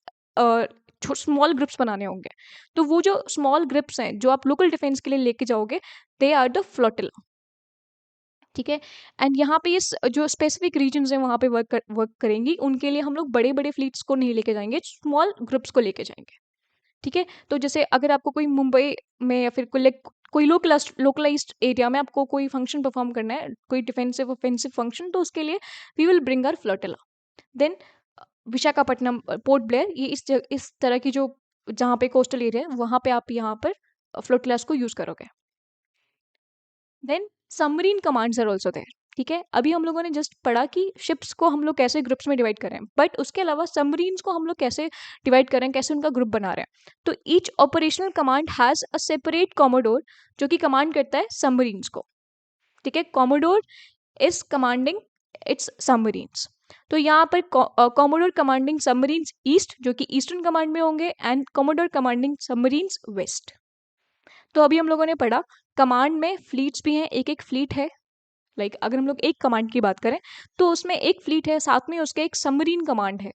स्मॉल ग्रुप्स बनाने होंगे। तो वो जो स्मॉल ग्रुप्स हैं जो आप लोकल डिफेंस के लिए लेके जाओगे, दे आर द फ्लोटिला। ठीक है। एंड यहाँ पे ये जो स्पेसिफिक रीजन्स हैं वहाँ पे वर्क करेंगी, उनके लिए हम लोग बड़े बड़े फ्लीट्स को नहीं लेके जाएंगे, स्मॉल ग्रुप्स को लेके जाएंगे। ठीक है। तो जैसे अगर आपको कोई मुंबई में या फिर कोई लोकलाइज्ड एरिया में आपको कोई फंक्शन परफॉर्म करना है, कोई डिफेंसिव ऑफेंसिव फंक्शन, तो उसके लिए we will bring our flotilla. Then Visakhapatnam, Port Blair, ये इस तरह की जो जहाँ पे कोस्टल एरिया है वहाँ पे आप यहाँ पर फ्लोटिलास को यूज करोगे। Then submarine commands are also there. ठीक है। अभी हम लोगों ने जस्ट पढ़ा कि शिप्स को हम लोग कैसे ग्रुप्स में डिवाइड करें, बट उसके अलावा सबमरीन्स को हम लोग कैसे डिवाइड करें, कैसे उनका ग्रुप बना रहे हैं। तो each operational command has a separate commodore जो कि कमांड करता है सबमरीन्स को। ठीक है। Commodore is commanding it's submarines. तो यहाँ पर कॉमोडोर कमांडिंग सबमरीन्स ईस्ट जो कि ईस्टर्न कमांड में होंगे, and commodore commanding submarines west. तो अभी हम लोगों ने पढ़ा कमांड में फ्लीट्स भी हैं, एक एक फ्लीट है। लाइक अगर हम लोग एक कमांड की बात करें तो उसमें एक फ्लीट है, साथ में उसके एक सबमरीन कमांड है।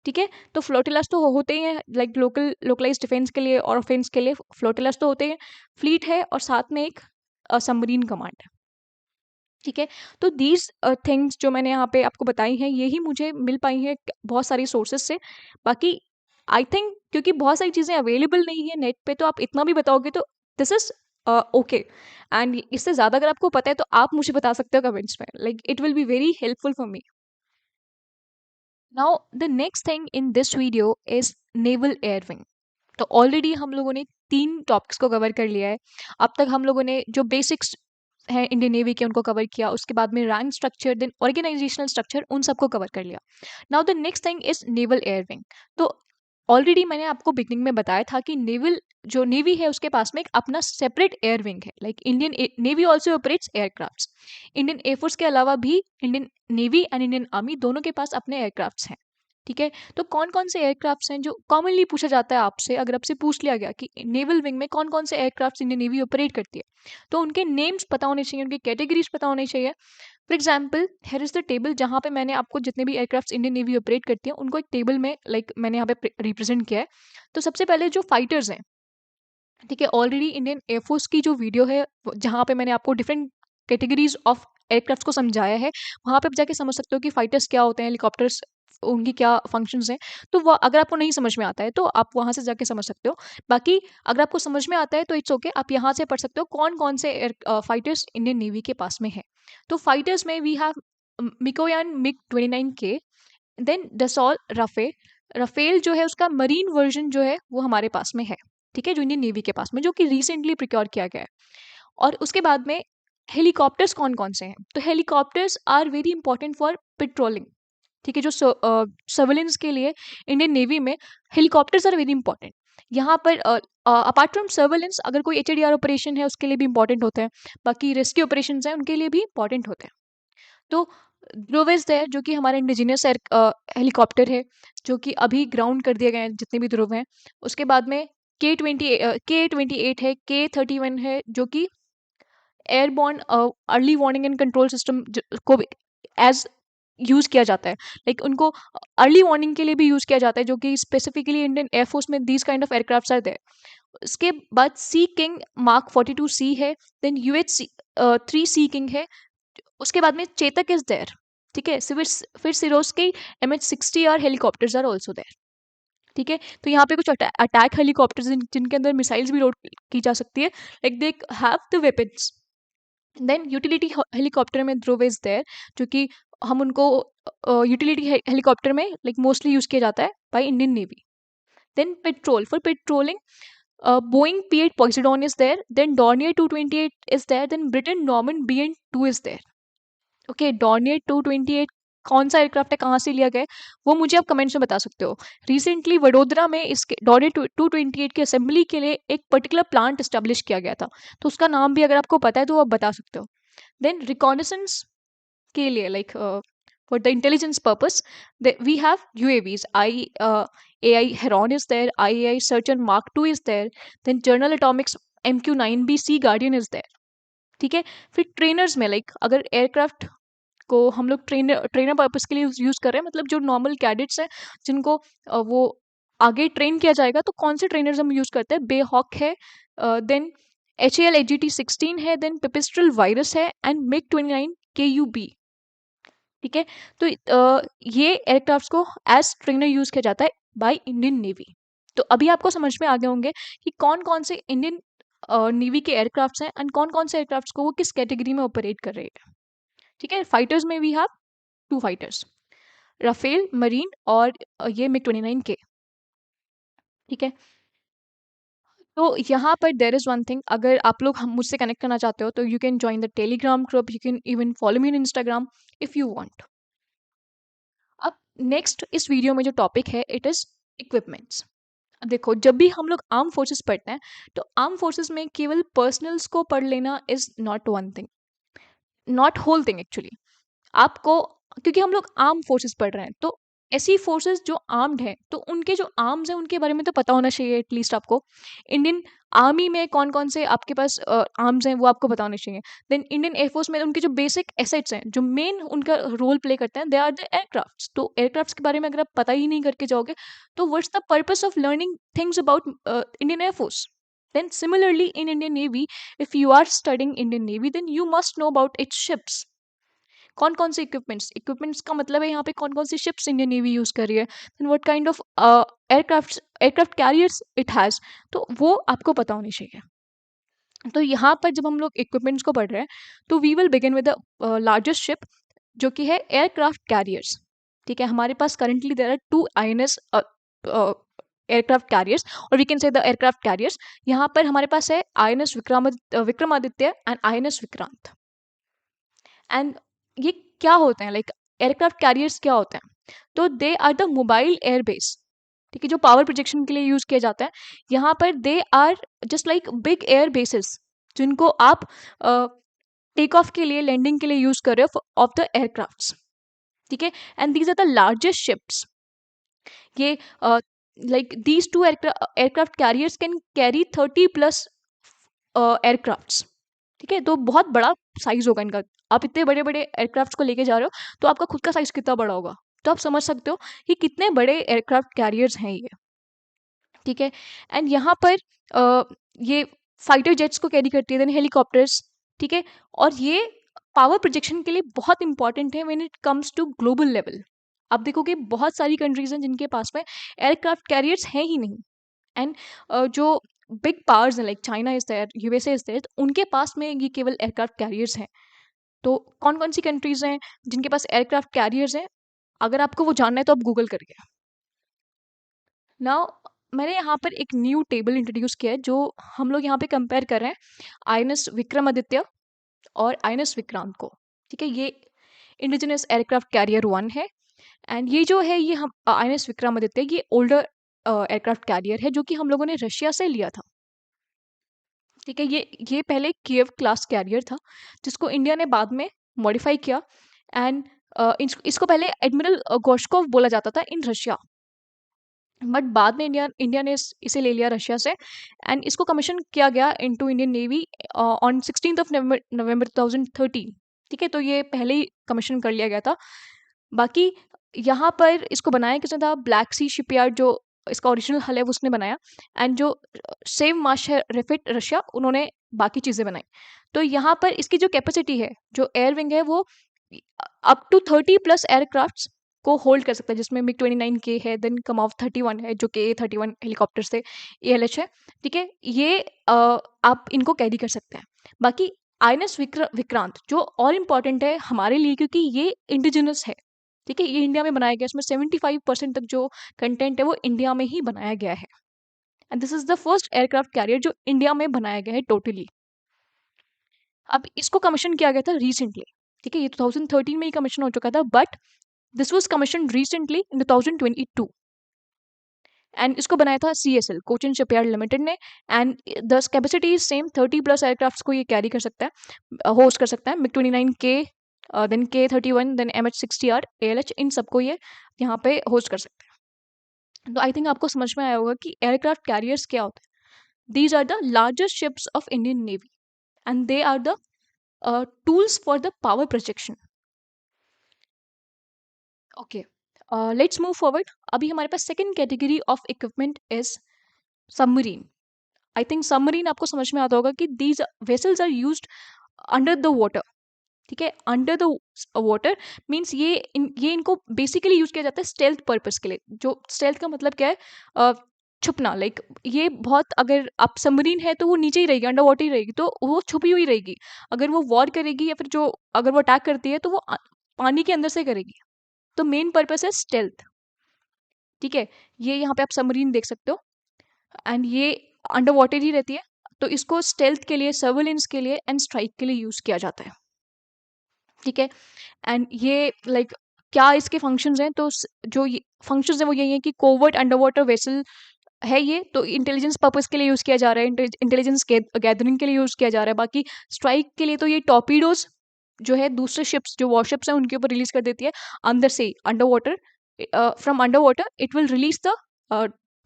ठीक है। तो फ्लोटिलास तो होते ही हैं, लाइक लोकलाइज डिफेंस के लिए और ऑफेंस के लिए फ्लोटिलास तो होते हैं। फ्लीट है और साथ में एक सबमरीन कमांड है। ठीक है। तो दीज थिंग्स जो मैंने यहाँ पे आपको बताई हैं, यही मुझे मिल पाई हैं बहुत सारी सोर्सेज से। बाकी आई थिंक क्योंकि बहुत सारी चीज़ें अवेलेबल नहीं है नेट पे, तो आप इतना भी बताओगे तो दिस इज ओके। एंड इससे ज़्यादा अगर आपको पता है तो आप मुझे बता सकते हो कमेंट्स में, like it will be very helpful for me. Now the next thing in this video is naval air wing. तो ऑलरेडी हम लोगों ने 3 टॉपिक्स को कवर कर लिया है। अब तक हम लोगों ने जो बेसिक्स हैं इंडियन नेवी के उनको कवर किया, उसके बाद में rank structure, then organisational structure, उन सबको कवर कर लिया। Now the next thing is naval air wing. तो ऑलरेडी मैंने आपको बिगनिंग में बताया था कि नेवल जो नेवी है उसके पास में एक अपना सेपरेट एयर विंग है। Like Indian navy also operates aircrafts. Indian air force के अलावा भी Indian navy and Indian army दोनों के पास अपने एयरक्राफ्ट्स हैं। ठीक है। तो कौन कौन से एयरक्राफ्ट्स हैं जो कॉमनली पूछा जाता है आपसे, अगर आपसे पूछ लिया गया कि नेवल विंग में कौन कौन से एयरक्राफ्ट्स इंडियन नेवी ऑपरेट करती है, तो उनके नेम्स पता होने चाहिए, उनकी कैटेगरीज पता होने चाहिए। For example here is the table, जहाँ पे मैंने आपको जितने भी एयरक्राफ्ट इंडियन नेवी ऑपरेट करती है उनको एक टेबल में मैंने यहाँ पे रिप्रेजेंट किया है। तो सबसे पहले जो फाइटर्स हैं, ठीक है, ऑलरेडी इंडियन एयरफोर्स की जो वीडियो है जहाँ पे मैंने आपको डिफरेंट कैटेगरीज ऑफ एयरक्राफ्ट को समझाया है, वहाँ पे आप जाके समझ सकते हो कि फाइटर्स क्या होते हैं, हेलीकॉप्टर्स उनकी क्या फंक्शंस हैं। तो वो अगर आपको नहीं समझ में आता है तो आप वहाँ से जाके समझ सकते हो। बाकी अगर आपको समझ में आता है तो इट्स ओके, आप यहाँ से पढ़ सकते हो कौन कौन से एयर फाइटर्स इंडियन नेवी के पास में है। तो फाइटर्स में we have Mikoyan MiG-29K, then Dassault Rafale जो है उसका मरीन वर्जन जो है वो हमारे पास में है। ठीक है, जो इंडियन नेवी के पास में, जो कि रिसेंटली प्रिक्योर किया गया है। और उसके बाद में हेलीकॉप्टर्स कौन कौन से हैं, तो helicopters are very important for patrolling. ठीक है, जो सर्वेलेंस के लिए इंडियन नेवी में हेलीकॉप्टर्स आर वेरी इंपॉर्टेंट। यहाँ पर अपार्ट फ्रॉम सर्वेलेंस अगर कोई HADR ऑपरेशन है उसके लिए भी इंपॉर्टेंट होते हैं, बाकी रेस्क्यू ऑपरेशन हैं उनके लिए भी इंपॉर्टेंट होते हैं। तो ध्रुव इज देयर जो कि हमारा इंडिजिनियस हेलीकॉप्टर है, जो कि अभी ग्राउंड कर दिए गए हैं जितने भी ध्रुव हैं। उसके बाद में K-28 है, K-31 है, जो कि airborne early warning and control system को एज यूज किया जाता है। लाइक उनको अर्ली वार्निंग के लिए भी यूज किया जाता है, जो कि स्पेसिफिकली इंडियन एयरफोर्स में these kind of aircraft are there. उसके बाद सी किंग मार्क 42C है, देन UH-3 सी किंग है। उसके बाद में चेतक इज देयर। ठीक है, फिर Sikorsky MH-60R helicopters are also there. ठीक है, तो यहाँ पे कुछ अटैक हेलीकॉप्टर्स जिनके अंदर मिसाइल्स भी लोड की जा सकती है, like they have the weapons. Then utility helicopter में ध्रुव इज देयर, जो कि हम उनको यूटिलिटी हेलीकॉप्टर में लाइक मोस्टली यूज किया जाता है by Indian navy. Then patrol, for patrolling Boeing P-8 Poseidon is there, then Dornier 228 is there, then Britten Norman BN-2 is there. Okay, Dornier 228 कौन सा एयरक्राफ्ट है, कहाँ से लिया गया है, वो मुझे आप कमेंट्स में बता सकते हो. रिसेंटली वडोदरा में इसके डॉर्नियर 228 की असेंबली के लिए एक पर्टिकुलर प्लांट इस्टेब्लिश किया गया था, तो उसका नाम भी अगर आपको पता है तो आप बता सकते हो. देन रिकॉनेसेंस के लिए like for the intelligence purpose, we have UAVs. AI Heron is there, IAI Search and Mark II is there, then General Atomics MQ-9B Sea Guardian is there. ठीक है. फिर ट्रेनर्स में लाइक अगर aircraft को हम लोग ट्रेनर पर्पस के लिए यूज कर रहे हैं, मतलब जो नॉर्मल कैडेट्स हैं जिनको वो आगे ट्रेन किया जाएगा, तो कौन से ट्रेनर्स हम यूज करते हैं, बेहॉक है, देन HAL-AGT-16 है, देन पिपिस्ट्रल वायरस है, एंड MiG-29 KUB. ठीक है. तो ये एयरक्राफ्ट को एज ट्रेनर यूज किया जाता है बाय इंडियन नेवी. तो अभी आपको समझ में आ गए होंगे कि कौन कौन से इंडियन नेवी के एयरक्राफ्ट्स हैं एंड कौन कौन से एयरक्राफ्ट्स को वो किस कैटेगरी में ऑपरेट कर रहे हैं. ठीक है. फाइटर्स में we have 2 fighters, Rafale marine और ये MiG-29K. ठीक है. तो यहाँ पर देर इज़ वन थिंग, अगर आप लोग हम मुझसे कनेक्ट करना चाहते हो तो you can join the Telegram group, you can even follow me on Instagram if you want. अब नेक्स्ट इस वीडियो में जो टॉपिक है इट इज़ इक्विपमेंट्स. देखो, जब भी हम लोग आर्म फोर्सेस पढ़ते हैं तो आर्म फोर्सेस में केवल पर्सनल्स को पढ़ लेना is not one thing, not whole thing actually. आपको, क्योंकि हम लोग आर्म फोर्सेस पढ़ रहे हैं, तो ऐसी फोर्सेस जो आर्म्ड है तो उनके जो आर्म्स हैं उनके बारे में तो पता होना चाहिए एटलीस्ट आपको. इंडियन आर्मी में कौन कौन से आपके पास आर्म्स हैं वो आपको पता होने चाहिए. देन इंडियन एयरफोर्स में उनके जो बेसिक एसेट्स हैं, जो मेन उनका रोल प्ले करते हैं, दे आर द एयरक्राफ्ट्स. तो एयरक्राफ्ट्स के बारे में अगर आप पता ही नहीं करके जाओगे तो what's the purpose of learning things about Indian air force. Then similarly in Indian Navy, if you are studying Indian Navy, then you must know about its ships. कौन कौन से इक्विपमेंट्स का मतलब है यहाँ पे कौन कौन सी शिप्स इंडियन नेवी यूज कर रही है, then what kind of aircraft carriers it has, तो वो आपको पता होनी चाहिए. तो यहाँ पर जब हम लोग इक्विपमेंट्स को पढ़ रहे हैं तो we will begin with the largest ship, जो कि है एयरक्राफ्ट कैरियर्स. ठीक है. हमारे पास currently there are 2 INS aircraft carriers, और we can say the aircraft carriers. यहाँ पर हमारे पास है INS Vikramaditya and INS Vikrant. And ये क्या होते हैं, लाइक एयरक्राफ्ट कैरियर्स क्या होते हैं, तो they are the mobile airbase. ठीक है. जो पावर प्रोजेक्शन के लिए यूज किया जाता है, यहाँ पर they are just like big air bases जिनको आप टेक ऑफ के लिए, लैंडिंग के लिए यूज कर रहे हो ऑफ द एयरक्राफ्ट्स. ठीक है. And these are the largest ships. ये like these 2 aircraft carriers can carry 30+ aircrafts. ठीक है. तो बहुत बड़ा साइज होगा इनका. आप इतने बड़े बड़े एयरक्राफ्ट को लेके जा रहे हो तो आपका खुद का साइज कितना बड़ा होगा, तो आप समझ सकते हो कि कितने बड़े एयरक्राफ्ट कैरियर्स हैं ये. ठीक है. एंड यहाँ पर ये फाइटर जेट्स को कैरी करती है, देन हेलीकॉप्टर्स. ठीक है. और ये पावर प्रोजेक्शन के लिए बहुत इंपॉर्टेंट है when it comes to global level. आप देखोगे बहुत सारी कंट्रीज हैं जिनके पास में एयरक्राफ्ट कैरियर्स हैं ही नहीं. एंड जो बिग पावर्स हैं like China is there, USA is there, उनके पास में ये केवल एयरक्राफ्ट कैरियर्स हैं. तो कौन कौन सी कंट्रीज हैं जिनके पास एयरक्राफ्ट कैरियर्स हैं, अगर आपको वो जानना है तो आप गूगल करिए. नाउ मैंने यहाँ पर एक न्यू टेबल इंट्रोड्यूस किया है जो हम लोग यहाँ पे कंपेयर कर रहे हैं INS विक्रमादित्य और INS विक्रांत को. ठीक है. ये इंडिजिनस एयरक्राफ्ट कैरियर 1 है. एंड ये जो है ये हम INS विक्रमादित्य, ये ओल्डर एयरक्राफ्ट कैरियर है जो कि हम लोगों ने रशिया से लिया था. ठीक है. ये पहले कीव क्लास कैरियर था जिसको इंडिया ने बाद में मॉडिफाई किया. एंड इसको पहले एडमिरल गोश्कोव बोला जाता था इन रशिया, बट बाद में इंडिया ने इसे ले लिया रशिया से. एंड इसको कमीशन किया गया इनटू इंडियन नेवी ऑन 16 नवंबर 2013. ठीक है. तो ये पहले ही कमीशन कर लिया गया था. बाकी यहाँ पर इसको बनाया किसने था, ब्लैक सी शिपयार्ड जो इसका ओरिजिनल हल है वो उसने बनाया. एंड जो सेव मार्श है रेफिट रशिया, उन्होंने बाकी चीज़ें बनाई. तो यहाँ पर इसकी जो कैपेसिटी है, जो एयर विंग है, वो अप टू 30+ एयरक्राफ्ट्स को होल्ड कर सकता है, जिसमें MiG-29K है, देन कमाव 31 है जो कि A-31 हेलीकॉप्टर से ALH है. ठीक है. ये आप इनको कैरी कर सकते हैं. बाकी आईएनएस विक्रांत, जो और इम्पॉर्टेंट है हमारे लिए क्योंकि ये इंडिजिनस है, ठीक है, ये इंडिया में बनाया गया, इसमें 75% तक जो कंटेंट है वो इंडिया में ही बनाया गया है। And this is the first aircraft carrier जो इंडिया में बनाया गया है टोटली। अब इसको कमीशन किया गया था रिसेंटली, ठीक है, ये 2013 में ही कमीशन हो चुका था, but this was commission recently in 2022। And इसको बनाया था CSL, कोचिन शिपयार्ड लिमिटेड ने। And the capacity is same, 30+ aircraft को ये कैरी कर सकता है, होस्ट कर सकता है। MiG-29K, then K-31, then MH-60R, ALH, इन सबको ये यहाँ पे होस्ट कर सकते हैं। तो आई थिंक आपको समझ में आया होगा कि एयरक्राफ्ट कैरियर्स क्या होते हैं। These are the largest ships of Indian navy and they are the tools for the power projection. Okay, let's move forward. अभी हमारे पास second category of equipment is submarine. I think submarine आपको समझ में आता होगा कि these vessels are used under the water, ठीक है, अंडर द वाटर मीन्स ये इनको बेसिकली यूज किया जाता है स्टेल्थ पर्पस के लिए। जो स्टेल्थ का मतलब क्या है, छुपना, लाइक ये बहुत, अगर आप सबमरीन है तो वो नीचे ही रहेगी, अंडर वाटर ही रहेगी, तो वो छुपी हुई रहेगी। अगर वो वॉर करेगी या फिर जो अगर वो अटैक करती है तो वो पानी के अंदर से करेगी। तो मेन पर्पस है स्टेल्थ, ठीक है। ये यहाँ पे आप सबमरीन देख सकते हो, एंड ये अंडर वाटर ही रहती है। तो इसको स्टेल्थ के लिए, सर्वेलेंस के लिए एंड स्ट्राइक के लिए यूज किया जाता है, ठीक है। एंड ये लाइक क्या इसके फंक्शंस हैं, तो जो फंक्शंस हैं वो यही है कि कोवर्ट अंडर वाटर वेसल है ये, तो इंटेलिजेंस पर्पस के लिए यूज किया जा रहा है, इंटेलिजेंस गैदरिंग के लिए यूज किया जा रहा है। बाकी स्ट्राइक के लिए तो ये टॉर्पीडोज जो है दूसरे शिप्स, जो वॉरशिप्स हैं उनके ऊपर रिलीज कर देती है अंदर से, under water, from under water it will release the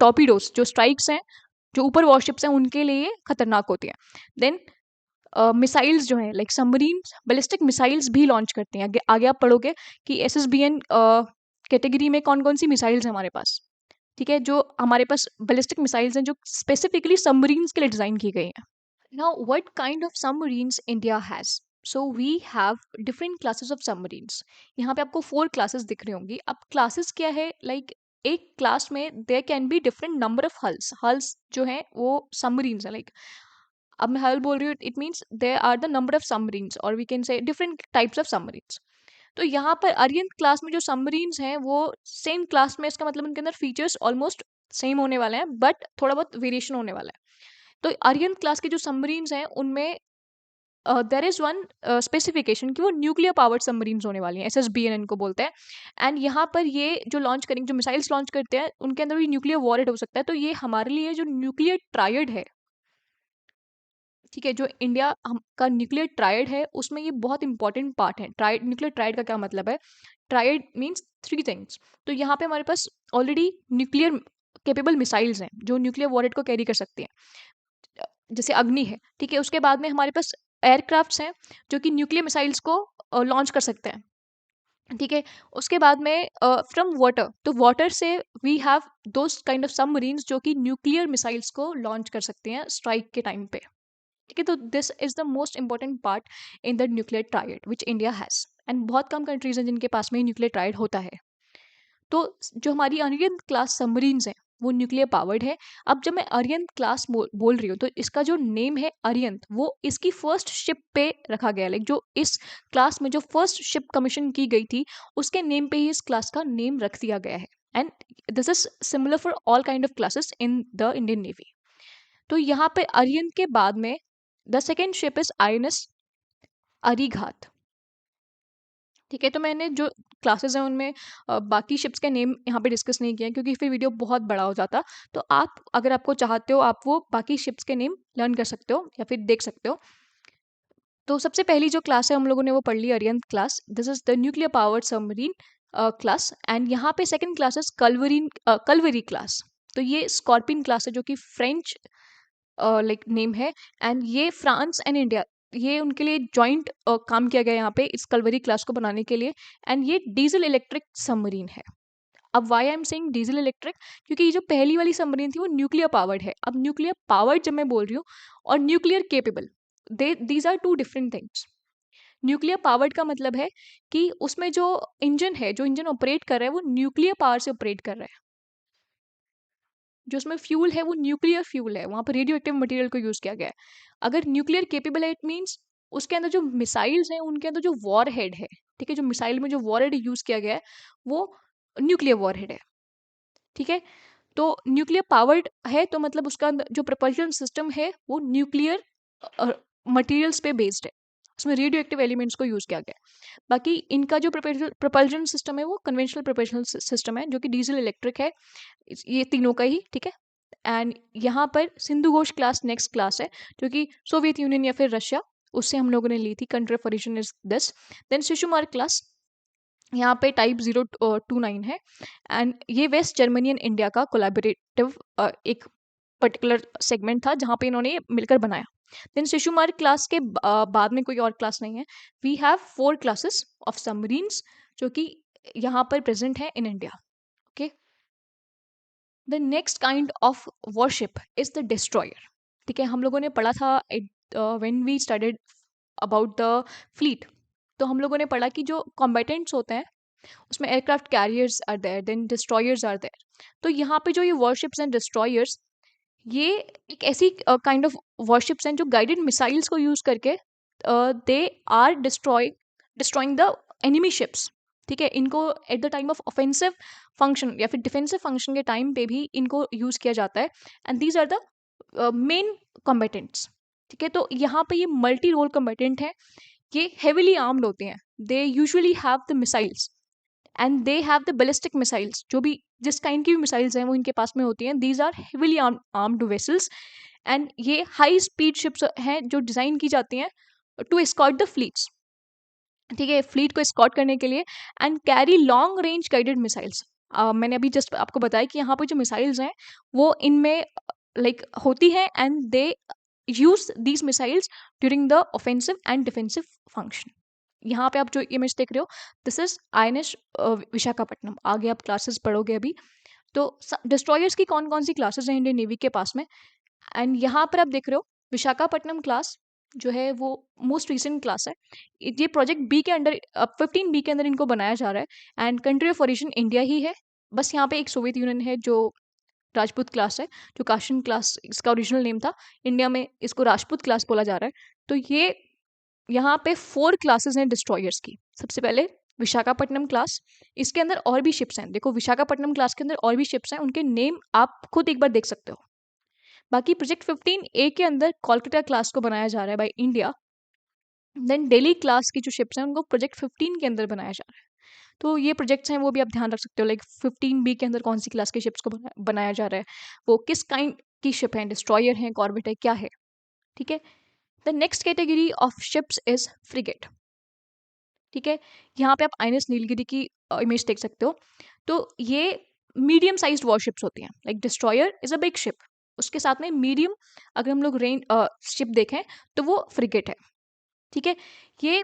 torpedoes. जो स्ट्राइक्स हैं, जो ऊपर वॉरशिप्स हैं उनके लिए खतरनाक होती हैं। देन मिसाइल्स जो हैं, लाइक सबमरीन बैलिस्टिक मिसाइल्स भी लॉन्च करते हैं। आगे आप पढ़ोगे कि SSBN कैटेगरी में कौन कौन सी मिसाइल्स हैं हमारे पास, ठीक है, जो हमारे पास बैलिस्टिक मिसाइल्स हैं जो स्पेसिफिकली सबमरीन्स के लिए डिजाइन की गई हैं। Now, what kind of submarines India has? So we have different classes of submarines. यहाँ पे आपको 4 क्लासेस दिख रही होंगी। अब क्लासेस क्या है, लाइक एक क्लास में there can be different number of hulls. Hulls जो है वो सबमरीन्स है, लाइक अब मैं हल बोल रही हूँ, it means there are the number of submarines, और we can say different types of submarines. तो यहाँ पर अरियंत क्लास में जो सबमरीन्स हैं वो सेम क्लास में, इसका मतलब उनके अंदर फीचर्स ऑलमोस्ट सेम होने वाले हैं, बट थोड़ा बहुत वेरिएशन होने वाला है। तो अरियंत क्लास के जो सबमरीन्स हैं उनमें देर इज वन स्पेसिफिकेशन कि वो न्यूक्लियर पावर्ड सबमरीन्स होने वाली हैं, SSBN इनको बोलते हैं। एंड यहाँ पर ये जो लॉन्च करेंगे, जो मिसाइल्स लॉन्च करते हैं, उनके अंदर भी न्यूक्लियर वॉरहेड हो सकता है। तो ये हमारे लिए जो न्यूक्लियर ट्रायड है, ठीक है, जो इंडिया हम का न्यूक्लियर ट्रायड है उसमें ये बहुत इंपॉर्टेंट पार्ट है। ट्रायड, न्यूक्लियर ट्रायड का क्या मतलब है, ट्रायड मीन्स 3 थिंग्स। तो यहाँ पे हमारे पास ऑलरेडी न्यूक्लियर केपेबल मिसाइल्स हैं जो न्यूक्लियर वॉरहेड को कैरी कर सकती हैं, जैसे अग्नि है, ठीक है। उसके बाद में हमारे पास एयरक्राफ्ट्स हैं जो कि न्यूक्लियर मिसाइल्स को लॉन्च कर सकते हैं, ठीक है। उसके बाद में फ्रॉम वाटर, तो वाटर से we have those kind of submarines जो कि न्यूक्लियर मिसाइल्स को लॉन्च कर सकते हैं स्ट्राइक के टाइम पे, ठीक है। तो this is the most important part in the nuclear triad which India has. And बहुत कम कंट्रीज हैं जिनके पास में न्यूक्लियर ट्रायड होता है। तो जो हमारी अरियंत क्लास सबमरीन्स हैं वो न्यूक्लियर पावर्ड है। अब जब मैं अरियंत क्लास बोल रही हूँ तो इसका जो नेम है अरियंत, वो इसकी फर्स्ट शिप पे रखा गया, लाइक जो इस क्लास में जो फर्स्ट शिप कमीशन की गई थी उसके नेम पे ही इस क्लास का नेम रख दिया गया है। And this is similar for all kind of classes in the Indian navy. तो यहाँ पे अरियंत के बाद में the second ship is INS Arighat, ठीक है। तो मैंने जो क्लासेस हैं उनमें बाकी शिप्स के नेम यहाँ पे डिस्कस नहीं किया क्योंकि फिर वीडियो बहुत बड़ा हो जाता। तो आप अगर आपको चाहते हो आप वो बाकी शिप्स के नेम लर्न कर सकते हो या फिर देख सकते हो। तो सबसे पहली जो क्लास है हम लोगों ने वो पढ़ ली Arihant class, this is the nuclear powered submarine class. And यहाँ पे second class is Kalvari class. तो ये स्कॉर्पियन क्लास है जो कि फ्रेंच लाइक नेम है। एंड ये फ्रांस एंड इंडिया, ये उनके लिए जॉइंट काम किया गया यहाँ पे इस कलवरी क्लास को बनाने के लिए। एंड ये डीजल इलेक्ट्रिक सबमरीन है। अब why I am saying diesel electric, क्योंकि ये जो पहली वाली सबमरीन थी वो न्यूक्लियर पावर्ड है। अब न्यूक्लियर पावर्ड जब मैं बोल रही हूँ और nuclear capable, they these are two different things. Nuclear powered का मतलब है कि उसमें जो इंजन है, जो इंजन ऑपरेट कर रहा है वो न्यूक्लियर पावर से ऑपरेट कर रहा है। जो उसमें फ्यूल है वो न्यूक्लियर फ्यूल है, वहाँ पर रेडियो एक्टिव मटेरियल को यूज किया गया है। अगर न्यूक्लियर केपेबल है इट मीन्स उसके अंदर जो मिसाइल्स हैं उनके अंदर जो वॉर हेड है, ठीक है, जो मिसाइल में जो वॉर हेड यूज किया गया है वो न्यूक्लियर वॉर हेड है, ठीक है। तो न्यूक्लियर पावर्ड है, तो मतलब उसका जो प्रपल्शन सिस्टम है वो न्यूक्लियर मटेरियल्स पे बेस्ड है, उसमें रेडियो एक्टिव एलिमेंट्स को यूज किया गया है। बाकी इनका जो प्रपल्शन सिस्टम है वो कन्वेंशनल प्रपल्शन सिस्टम है, जो कि डीजल इलेक्ट्रिक है, ये तीनों का ही, ठीक है। एंड यहाँ पर Sindhu Ghosh class next class है, जो कि सोवियत यूनियन या फिर रशिया, उससे हम लोगों ने ली थी। Country of origin is this. Then Shishumar class, यहाँ पे टाइप 029 है, एंड ये वेस्ट जर्मनी एंड इंडिया का कोलैबोरेटिव एक पर्टिकुलर सेगमेंट था जहाँ पे इन्होंने ये मिलकर बनाया। देन शिशुमार क्लास के बाद में कोई और क्लास नहीं है। We have 4 classes of submarines जो कि यहाँ पर प्रेजेंट है in India, okay. The next kind of warship is the destroyer, ठीक है। हम लोगों ने पढ़ा था when we studied about the fleet, तो हम लोगों ने पढ़ा कि जो कॉम्बेटेंट्स होते हैं उसमें aircraft carriers are there, then destroyers are there. तो यहाँ पे जो ये वॉरशिप्स एंड डिस्ट्रॉयर्स, ये एक ऐसी काइंड ऑफ वॉरशिप्स हैं जो गाइडेड मिसाइल्स को यूज करके they are destroying the enemy ships, ठीक है। इनको at the time of offensive function या फिर डिफेंसिव फंक्शन के टाइम पे भी इनको यूज किया जाता है, and these are the main combatants, ठीक है। तो यहाँ पे ये मल्टी रोल कॉम्बेटेंट है, ये हेविली आर्म्ड होते हैं, they usually have the missiles and they have the ballistic missiles, जो भी जिस काइंड की भी मिसाइल्स हैं वो इनके पास में होती हैं। These are heavily armed vessels, and ये हाई स्पीड शिप्स हैं जो डिज़ाइन की जाती हैं टू एस्कॉर्ट द फ्लीट्स, ठीक है, फ्लीट को एस्कॉर्ट करने के लिए, and carry long range guided missiles. मैंने अभी जस्ट आपको बताया कि यहाँ पे जो मिसाइल्स हैं वो इनमें लाइक होती हैं, and they use these missiles during the offensive and defensive function. यहाँ पे आप जो इमेज देख रहे हो, दिस इज INS विशाखापट्टनम। आगे आप क्लासेस पढ़ोगे अभी। तो डिस्ट्रॉयर्स की कौन कौन सी क्लासेस हैं इंडियन नेवी के पास में, एंड यहाँ पर आप देख रहे हो विशाखापट्टनम क्लास जो है वो मोस्ट रिसेंट क्लास है। ये प्रोजेक्ट बी के अंडर 15B के अंदर इनको बनाया जा रहा है, and country of origin India ही है। बस यहाँ पे एक सोवियत यूनियन है जो राजपूत क्लास है, जो काशन क्लास इसका ओरिजिनल नेम था, इंडिया में इसको राजपूत क्लास बोला जा रहा है। तो ये यहाँ पे 4 क्लासेस हैं डिस्ट्रॉयर्स की। सबसे पहले विशाखापट्टनम क्लास, इसके अंदर और भी शिप्स हैं। देखो विशाखापट्टनम क्लास के अंदर और भी शिप्स हैं, उनके नेम आप खुद एक बार देख सकते हो। बाकी प्रोजेक्ट 15A के अंदर कोलकाता क्लास को बनाया जा रहा है by India. Then Delhi class की जो शिप्स हैं उनको प्रोजेक्ट 15 के अंदर बनाया जा रहा है। तो ये प्रोजेक्ट्स हैं वो भी आप ध्यान रख सकते हो, लाइक 15B के अंदर कौन सी क्लास के शिप्स को बनाया जा रहा है, वो किस काइंड की शिप है, डिस्ट्रॉयर है, कॉर्वेट है, क्या है, ठीक है। The next category of ships is frigate, ठीक है। यहाँ पे आप INS नीलगिरी की इमेज देख सकते हो। तो ये मीडियम साइज्ड वॉरशिप्स होती हैं, like destroyer is a big ship, उसके साथ में मीडियम अगर हम लोग रेंज शिप देखें तो वो फ्रिगेट है, ठीक है। ये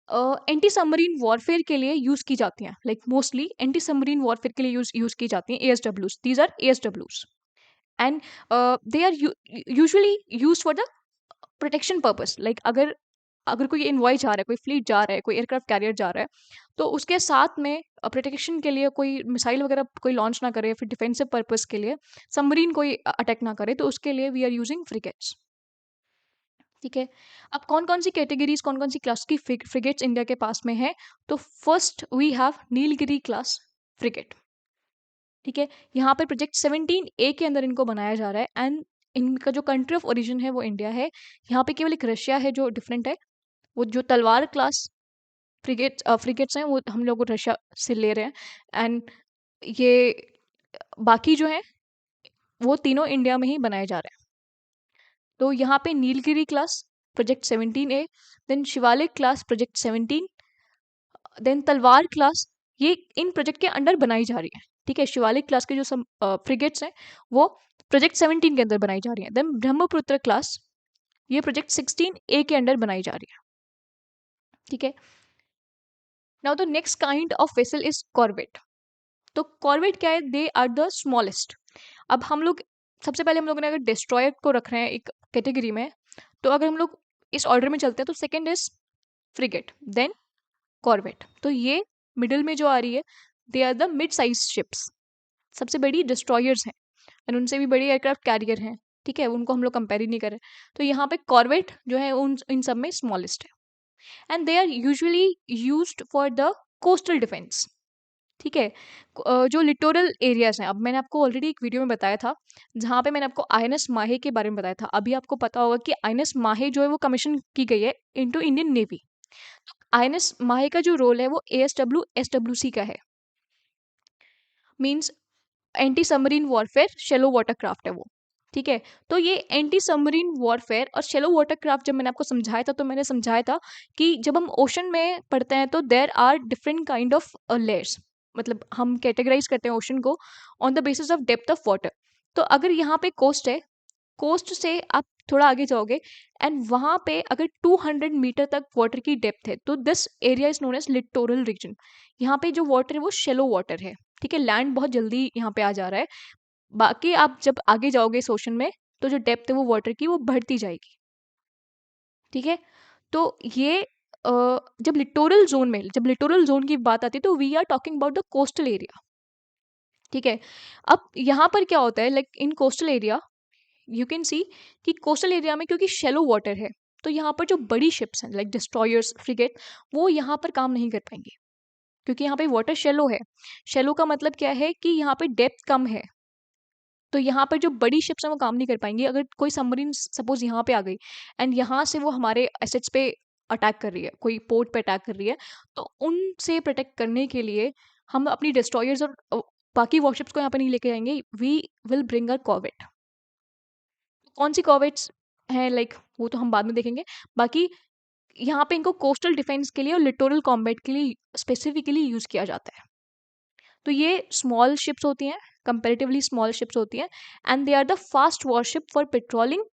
एंटी सबमरीन वॉरफेयर के लिए यूज की जाती हैं, like mostly anti submarine warfare के लिए यूज की जाती हैं ASWs, these are ASWs, and they are usually use for the protection purpose. लाइक अगर अगर कोई इन्वॉय जा रहा है, कोई फ्लीट जा रहा है, कोई एयरक्राफ्ट कैरियर जा रहा है, तो उसके साथ में प्रोटेक्शन के लिए कोई मिसाइल वगैरह कोई लॉन्च ना करे, फिर डिफेंसिव पर्पस के लिए सबमरीन कोई अटैक ना करे, तो उसके लिए वी आर यूजिंग फ्रिगेट्स, ठीक है। अब कौन कौन सी कैटेगरीज, कौन कौन सी क्लास की फ्रिगेट्स इंडिया के पास में है, तो first we have Nilgiri class frigate, ठीक है। यहाँ पर प्रोजेक्ट 17A के अंदर इनको बनाया जा रहा है, एंड इनका जो कंट्री ऑफ ओरिजिन है वो इंडिया है। यहाँ पे केवल एक रशिया है जो डिफरेंट है। वो जो तलवार क्लास फ्रिगेट्स हैं वो हम लोग रशिया से ले रहे हैं, एंड ये बाकी जो है वो तीनों इंडिया में ही बनाए जा रहे हैं। तो यहाँ पे Nilgiri class project 17A, then Shivalik class project 17, then Talwar class, ये इन प्रोजेक्ट के अंडर बनाई जा रही है, ठीक है। शिवालिक क्लास के जो सब फ्रिगेट्स हैं वो प्रोजेक्ट 17 के अंदर बनाई जा रही है। देन ब्रह्मपुत्र क्लास, ये प्रोजेक्ट 16A के अंडर बनाई जा रही है, ठीक है। Now the next kind of vessel is corvette. तो कॉर्वेट क्या है, दे आर द स्मॉलेस्ट। अब हम लोग सबसे पहले हम लोगों ने अगर डिस्ट्रॉयर को रख रहे हैं एक कैटेगरी में, तो अगर हम लोग इस ऑर्डर में चलते हैं तो second is frigate, then corvette. तो ये मिडिल में जो आ रही है, they are the mid size ships, सबसे बड़ी डिस्ट्रॉयर्स हैं, एंड उनसे भी बड़ी एयरक्राफ्ट कैरियर हैं, ठीक है, उनको हम लोग कंपेयर ही नहीं कर रहे। तो यहाँ पे कॉर्वेट जो है उन इन सब में स्मॉलेस्ट है, and they are usually used for the coastal defence. ठीक है, जो लिटोरल एरियाज हैं, अब मैंने आपको ऑलरेडी एक वीडियो में बताया था जहाँ पे मैंने आपको आईएनएस माहे के बारे में बताया था। अभी आपको पता होगा कि आईएनएस माहे जो है वो कमीशन की गई है इनटू इंडियन नेवी। आईएनएस माहे का जो रोल है वो एएसडब्ल्यू एसडब्ल्यूसी का है, means anti submarine warfare shallow water craft है वो। ठीक है, तो ये एंटी सबमरीन वॉरफेयर और शेलो वाटर क्राफ्ट जब मैंने आपको समझाया था, तो मैंने समझाया था कि जब हम ओशन में पढ़ते हैं तो there are different kind of layers, मतलब हम कैटेगराइज करते हैं ओशन को on the basis of depth of water. तो अगर यहाँ पे कोस्ट है, कोस्ट से आप थोड़ा आगे जाओगे एंड वहाँ पे अगर 200 मीटर तक वाटर की डेप्थ है, तो this area is known as littoral region. यहाँ पे जो वाटर है वो शेलो वाटर है। ठीक है, लैंड बहुत जल्दी यहाँ पे आ जा रहा है। बाकी आप जब आगे जाओगे इस ओशन में, तो जो डेप्थ है वो वाटर की वो बढ़ती जाएगी। ठीक है, तो ये जब लिटोरल जोन की बात आती है तो we are talking about the coastal area. ठीक है, अब यहाँ पर क्या होता है, like in coastal area you can see कि कोस्टल एरिया में क्योंकि शेलो वाटर है, तो यहाँ पर जो बड़ी शिप्स हैं लाइक डिस्ट्रॉयर्स, फ्रिगेट, वो यहाँ पर काम नहीं कर पाएंगे क्योंकि यहाँ पे वाटर शेलो है। शेलो का मतलब क्या है कि यहाँ पे डेप्थ कम है, तो यहाँ पर जो बड़ी शिप्स हैं वो काम नहीं कर पाएंगी। अगर कोई सबमरीन सपोज यहाँ पे आ गई एंड यहाँ से वो हमारे एसेट्स पे अटैक कर रही है, कोई पोर्ट पे अटैक कर रही है, तो उनसे प्रोटेक्ट करने के लिए हम अपनी डिस्ट्रॉयर्स और बाकी वॉरशिप्स को यहाँ पे नहीं लेके आएंगे। We will bring a corvette. कौन सी कॉर्वेट्स हैं, लाइक वो तो हम बाद में देखेंगे। बाकी यहाँ पे इनको कोस्टल डिफेंस के लिए और लिटोरल कॉम्बैट के लिए स्पेसिफिकली यूज किया जाता है। तो ये स्मॉल शिप्स होती हैं, कंपेरेटिवली स्मॉल शिप्स होती हैं, and they are the fast warship for patrolling.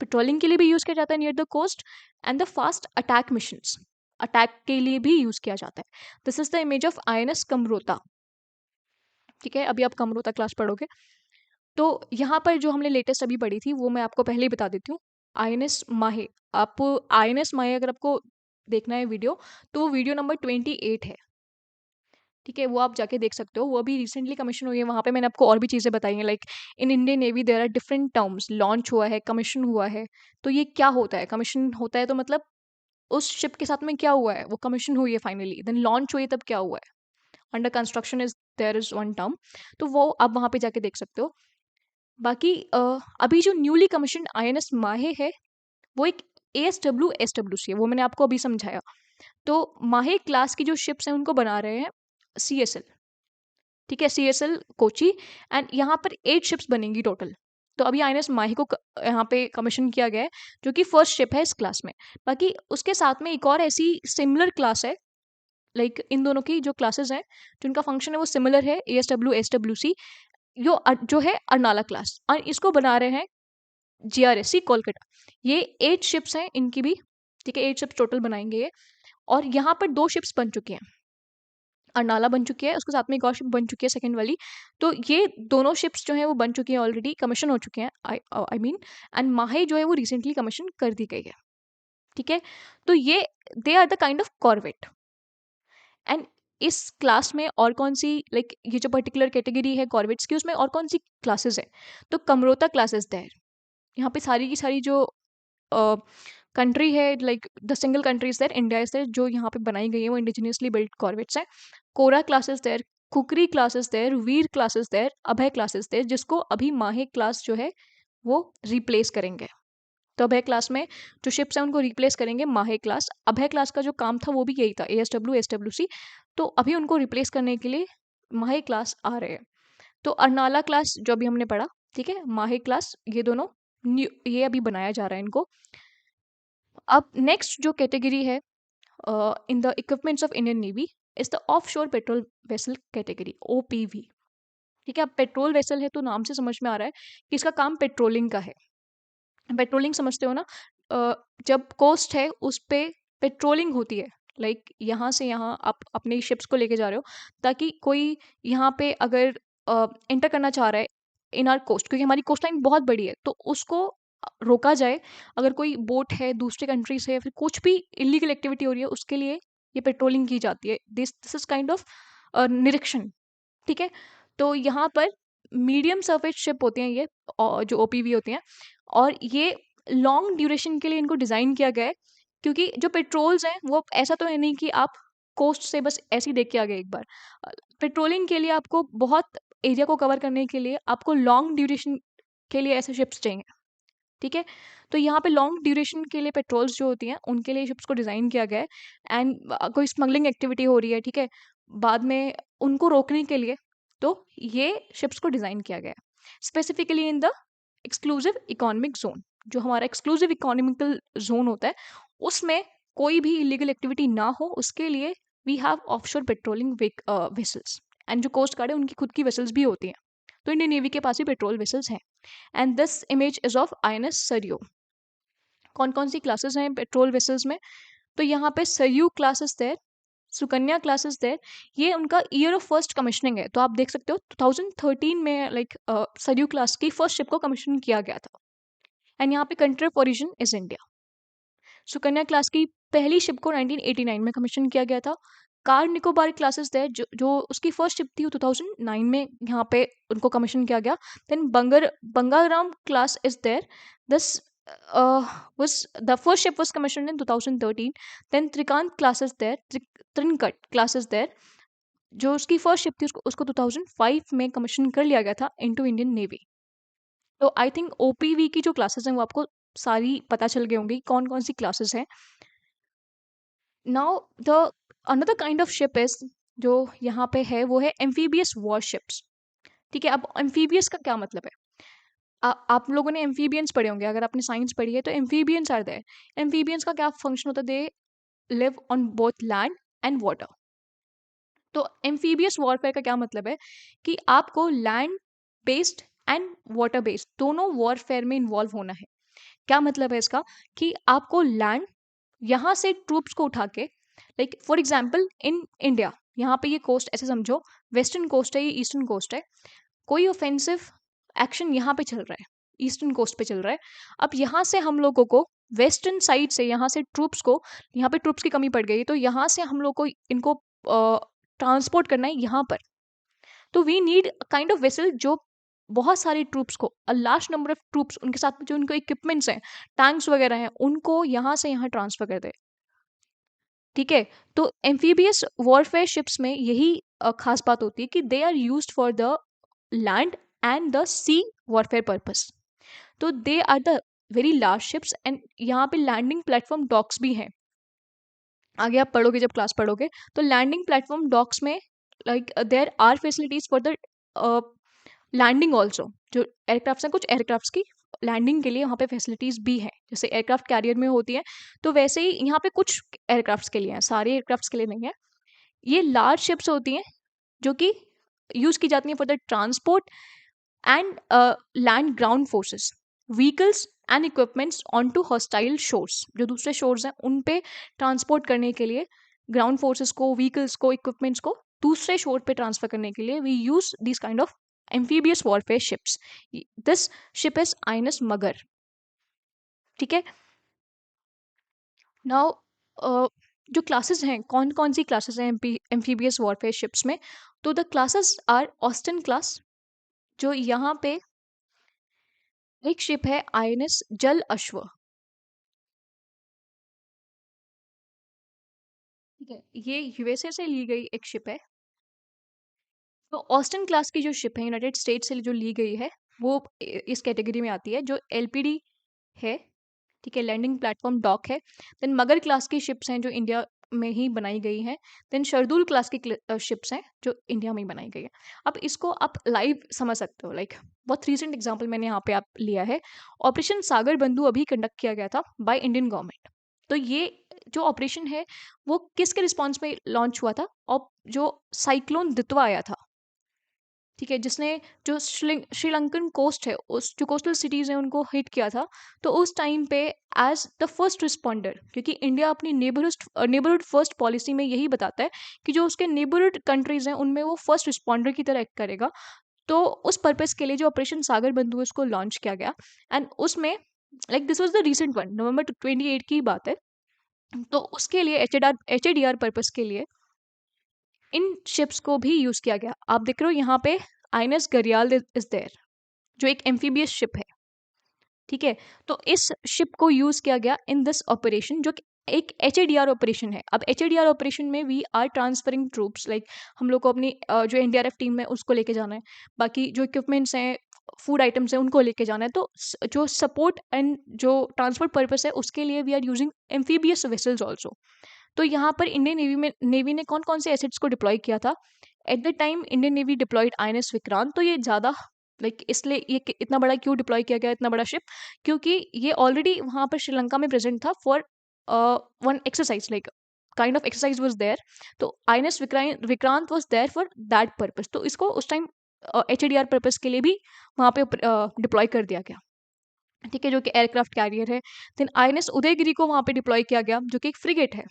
Patrolling के लिए भी यूज किया जाता है near the coast, and the fast attack missions, attack के लिए भी यूज किया जाता है। This is the image of INS Kamorta. ठीक है, अभी आप कमरोता क्लास पढ़ोगे। तो यहाँ पर जो हमने लेटेस्ट अभी पढ़ी थी वो मैं आपको पहले ही बता देती हूँ। आईएनएस माहे, आप आईएनएस माहे अगर आपको देखना है वीडियो, तो वो वीडियो नंबर 28 है। ठीक है, वो आप जाके देख सकते हो, वो अभी रिसेंटली कमीशन हुई है। वहाँ पे मैंने आपको और भी चीज़ें बताई हैं, like in Indian navy there are different terms, launch हुआ है, कमीशन हुआ है। तो ये क्या होता है, कमीशन होता है तो मतलब उस शिप के साथ में क्या हुआ है, वो कमीशन हुई है फाइनली, देन लॉन्च हुई है तब क्या हुआ है। Under construction is there is one term, तो वो आप वहाँ पे जाके देख सकते हो। बाकी अभी जो न्यूली कमीशन आईएनएस माहे है वो एक एएसडब्ल्यू एसडब्ल्यूसी है, वो मैंने आपको अभी समझाया। तो माहे क्लास की जो शिप्स हैं उनको बना रहे हैं सीएसएल। ठीक है, सीएसएल कोची, एंड यहाँ पर 8 शिप्स बनेंगी टोटल। तो अभी आईएनएस माही को यहाँ पे कमीशन किया गया है जो कि फर्स्ट शिप है इस क्लास में। बाकी उसके साथ में एक और ऐसी सिमिलर क्लास है, लाइक इन दोनों की जो क्लासेस हैं जिनका फंक्शन है वो सिमिलर है, एएसडब्ल्यू एसडब्ल्यूसी, जो है अर्नाला क्लास, और इसको बना रहे हैं जीआरएससी कोलकाता। ये 8 शिप्स हैं इनकी भी। ठीक है, 8 शिप्स टोटल बनाएंगे ये, और यहाँ पर 2 शिप्स बन चुकी हैं। अर्नाला बन चुकी है, उसके साथ में एक और शिप बन चुकी है सेकंड वाली। तो ये दोनों शिप्स जो हैं वो बन चुकी हैं, ऑलरेडी कमीशन हो चुके हैं, आई मीन, एंड माहे जो है वो रिसेंटली कमीशन कर दी गई है। ठीक है, तो ये they are the kind of corvette. And इस क्लास में और कौन सी, लाइक ये जो पर्टिकुलर कैटेगरी है कॉर्वेट्स की, उसमें और कौन सी क्लासेस है, तो कमरोता क्लासेस देयर। यहाँ पे सारी की सारी जो कंट्री है, like the single country is there, India is there, जो यहाँ पे बनाई गई है वो इंडिजिनियसली बिल्ट कॉर्वेट्स हैं। Kora classes there, Khukri classes there, Veer classes there, Abhay classes there, जिसको अभी माहे क्लास जो है वो रिप्लेस करेंगे। तो अभय क्लास में जो शिप्स हैं उनको रिप्लेस करेंगे माहे क्लास। अभय क्लास का जो काम था वो भी यही था, एएसडब्ल्यू एसडब्ल्यूसी। तो अभी उनको रिप्लेस करने के लिए माहे क्लास आ रहे हैं। तो अर्नाला क्लास जो अभी हमने पढ़ा, ठीक है, माहे क्लास, ये दोनों ये अभी बनाया जा रहा है इनको। अब नेक्स्ट जो कैटेगरी है in the equipments of Indian navy is the of शोर पेट्रोल वेसल कैटेगरी, ओपीवी। ठीक है, अब पेट्रोल वेसल है तो नाम से समझ में आ रहा है कि इसका काम पेट्रोलिंग का है। पेट्रोलिंग समझते हो ना, जब कोस्ट है उस पे पेट्रोलिंग होती है, लाइक यहाँ से यहाँ आप अपने शिप्स को लेके जा रहे हो ताकि कोई यहाँ पे अगर एंटर करना चाह रहा है इन आर कोस्ट, क्योंकि हमारी कोस्ट लाइन बहुत बड़ी है, तो उसको रोका जाए। अगर कोई बोट है दूसरे कंट्री से या फिर कुछ भी इलीगल एक्टिविटी हो रही है, उसके लिए ये पेट्रोलिंग की जाती है। दिस इज काइंड ऑफ निरीक्षण। ठीक है, तो यहाँ पर मीडियम सरफेस शिप होती हैं ये, जो ओपीवी होती हैं, और ये लॉन्ग ड्यूरेशन के लिए इनको डिज़ाइन किया गया है, क्योंकि जो पेट्रोल्स हैं वो ऐसा तो है नहीं कि आप कोस्ट से बस ऐसे ही देख के आ गए एक बार। पेट्रोलिंग के लिए आपको बहुत एरिया को कवर करने के लिए आपको लॉन्ग ड्यूरेशन के लिए ऐसे शिप्स चाहिए, ठीक है। तो यहाँ पे लॉन्ग ड्यूरेशन के लिए पेट्रोल्स जो होती हैं उनके लिए शिप्स को डिज़ाइन किया गया है। एंड कोई स्मगलिंग एक्टिविटी हो रही है, ठीक है, बाद में उनको रोकने के लिए, तो ये शिप्स को डिज़ाइन किया गया है specifically in the exclusive economic zone. जो हमारा एक्सक्लूसिव इकोनॉमिकल जोन होता है उसमें कोई भी इलीगल एक्टिविटी ना हो, उसके लिए we have offshore patrolling vessels. And जो कोस्ट गार्ड है उनकी खुद की वेसल्स भी होती हैं, तो इंडियन नेवी के पास भी पेट्रोल वेसल्स हैं। And this image is of INS Saryu. कौन कौन सी क्लासेस हैं पेट्रोल वेसल्स में? तो यहाँ पे सरयू क्लासेस देर, सुकन्या क्लासेस देर, ये उनका ईयर ऑफ फर्स्ट कमिश्निंग है। तो आप देख सकते हो 2013 में लाइक सरयू क्लास की फर्स्ट शिप को कमीशन किया गया था। एंड यहाँ पे country of origin is India. Sukanya class की पहली शिप को 1989 में कमीशन किया गया था। कार निकोबार क्लासेस देर, जो उसकी फर्स्ट शिप थी, वो 2009 में यहाँ पे उनको कमीशन किया गया। Then Bangaram class is there, this was the first ship was commissioned in 2013. Then Trikant class is there, Trincut class is there, जो उसकी फर्स्ट शिप थी उसको 2005 में कमीशन कर लिया गया था इनटू इंडियन नेवी। तो आई थिंक ओपीवी की जो क्लासेस हैं वो आपको सारी पता चल गई होंगी कौन कौन सी क्लासेस हैं। Now the another kind of ship is, जो यहाँ पे है वो है एम्फीबियस वॉरशिप्स, ठीक है। अब एम्फीबियस का क्या मतलब है? आप लोगों ने एम्फीबियंस पढ़े होंगे, अगर आपने साइंस पढ़ी है तो एम्फीबियंस आर देयर। एम्फीबियंस का क्या फंक्शन होता है? They live on both land and water. तो एम्फीबियस वॉरफेयर का क्या मतलब है कि आपको land based and water based दोनों वॉरफेयर में इन्वॉल्व होना है। क्या मतलब है इसका? कि आपको लैंड, यहाँ से ट्रूप्स को उठा के, like for example in India, यहाँ पे ये कोस्ट ऐसे समझो, वेस्टर्न कोस्ट है, ये ईस्टर्न कोस्ट है, कोई ऑफेंसिव एक्शन यहाँ पे चल रहा है, ईस्टर्न कोस्ट पे चल रहा है। अब यहाँ से हम लोगों को वेस्टर्न साइड से, यहाँ से ट्रूप्स को, यहाँ पे ट्रूप्स की कमी पड़ गई, तो यहाँ से हम लोग को इनको ट्रांसपोर्ट करना है यहाँ पर। तो we need kind of vessel जो बहुत सारे ट्रूप्स को, a large number of troops, उनके साथ में जो उनको इक्विपमेंट्स हैं, टैंक्स वगैरह हैं, उनको यहाँ से यहाँ ट्रांसफर कर दे, ठीक है। तो एम्फीबियस वॉरफेयर शिप्स में यही खास बात होती है कि they are used for the land and the sea warfare purpose. तो they are the very large ships, and यहाँ पे लैंडिंग प्लेटफॉर्म डॉक्स भी हैं। आगे आप पढ़ोगे, जब क्लास पढ़ोगे, तो लैंडिंग प्लेटफॉर्म डॉक्स में like there are facilities for the landing also. जो एयरक्राफ्ट हैं, कुछ एयरक्राफ्ट की लैंडिंग के लिए वहाँ पे फैसिलिटीज भी हैं, जैसे एयरक्राफ्ट कैरियर में होती है, तो वैसे ही यहाँ पे कुछ एयरक्राफ्ट के लिए हैं, सारे एयरक्राफ्ट के लिए नहीं है। ये लार्ज शिप्स होती हैं जो कि यूज की जाती हैं for the transport and land ground forces, vehicles and equipments on to hostile shores. जो दूसरे शोर्स हैं उन पे ट्रांसपोर्ट करने के लिए, ग्राउंड फोर्सेस को, व्हीकल्स को, इक्विपमेंट्स को दूसरे शोर पे ट्रांसफर करने के लिए we use this kind of amphibious warfare ships. This ship is INS Magar, ठीक है। नाउ जो क्लासेस हैं, कौन कौन सी क्लासेस हैं एम्फीबियस वॉरफेयर शिप्स में? तो the classes are Austin class, जो यहाँ पे एक शिप है आईएनएस जल अश्व, ठीक है, ये यूएसए से ली गई एक शिप है। तो ऑस्टिन क्लास की जो शिप है यूनाइटेड स्टेट से जो ली गई है, वो इस कैटेगरी में आती है, जो एलपीडी है, ठीक है, लैंडिंग प्लेटफॉर्म डॉक है। देन मगर क्लास की शिप्स हैं जो इंडिया में ही बनाई गई हैं। देन शरदुल क्लास की शिप्स हैं जो इंडिया में ही बनाई गई है। अब इसको आप लाइव समझ सकते हो, लाइक बहुत रीसेंट एग्जांपल मैंने यहाँ पे आप लिया है। ऑपरेशन सागर बंधु अभी कंडक्ट किया गया था बाय इंडियन गवर्नमेंट। तो ये जो ऑपरेशन है वो किसके रिस्पॉन्स में लॉन्च हुआ था? और जो साइक्लोन दितवा आया था, ठीक है, जिसने जो श्रीलंकन कोस्ट है, उस जो कोस्टल सिटीज़ हैं उनको हिट किया था। तो उस टाइम पे एज द फर्स्ट रिस्पॉन्डर, क्योंकि इंडिया अपनी नेबरहुड फर्स्ट पॉलिसी में यही बताता है कि जो उसके नेबरहुड कंट्रीज़ हैं उनमें वो फर्स्ट रिस्पॉन्डर की तरह एक्ट करेगा। तो उस पर्पज़ के लिए जो ऑपरेशन सागर बंधु है उसको लॉन्च किया गया। एंड उसमें like this was the recent one, नवंबर 28 की बात है। तो उसके लिए H A D R purpose के लिए इन शिप्स को भी यूज़ किया गया। आप देख रहे हो यहाँ पे आईएनएस गरियाल इज देयर, जो एक एम्फीबियस शिप है। ठीक है। तो इस शिप को यूज किया गया इन दिस ऑपरेशन, जो कि एक HADR ऑपरेशन है। अब HADR ऑपरेशन में we are transferring troops, like हम लोग को अपनी जो NDRF टीम है उसको लेके जाना है, बाकी जो इक्विपमेंट्स हैं, फूड आइटम्स हैं, उनको लेके जाना है। तो जो सपोर्ट एंड जो ट्रांसपोर्ट पर्पस है उसके लिए we are using amphibious vessels also. तो यहाँ पर इंडियन नेवी ने कौन कौन से एसेट्स को डिप्लॉय किया था at the time? Indian Navy deployed INS Vikrant. तो ये ज़्यादा लाइक इसलिए ये इतना बड़ा क्यों डिप्लॉय किया गया, इतना बड़ा शिप? क्योंकि ये ऑलरेडी वहाँ पर श्रीलंका में प्रेजेंट था for one exercise, like kind of exercise was there. तो INS Vikrant was there for that purpose. तो इसको उस टाइम HADR पर्पस के लिए भी वहाँ पे डिप्लॉय कर दिया गया, ठीक है, जो कि एयरक्राफ्ट कैरियर है। देन INS उदयगिरी को वहाँ पे डिप्लॉय किया गया, जो कि एक फ्रिगेट है,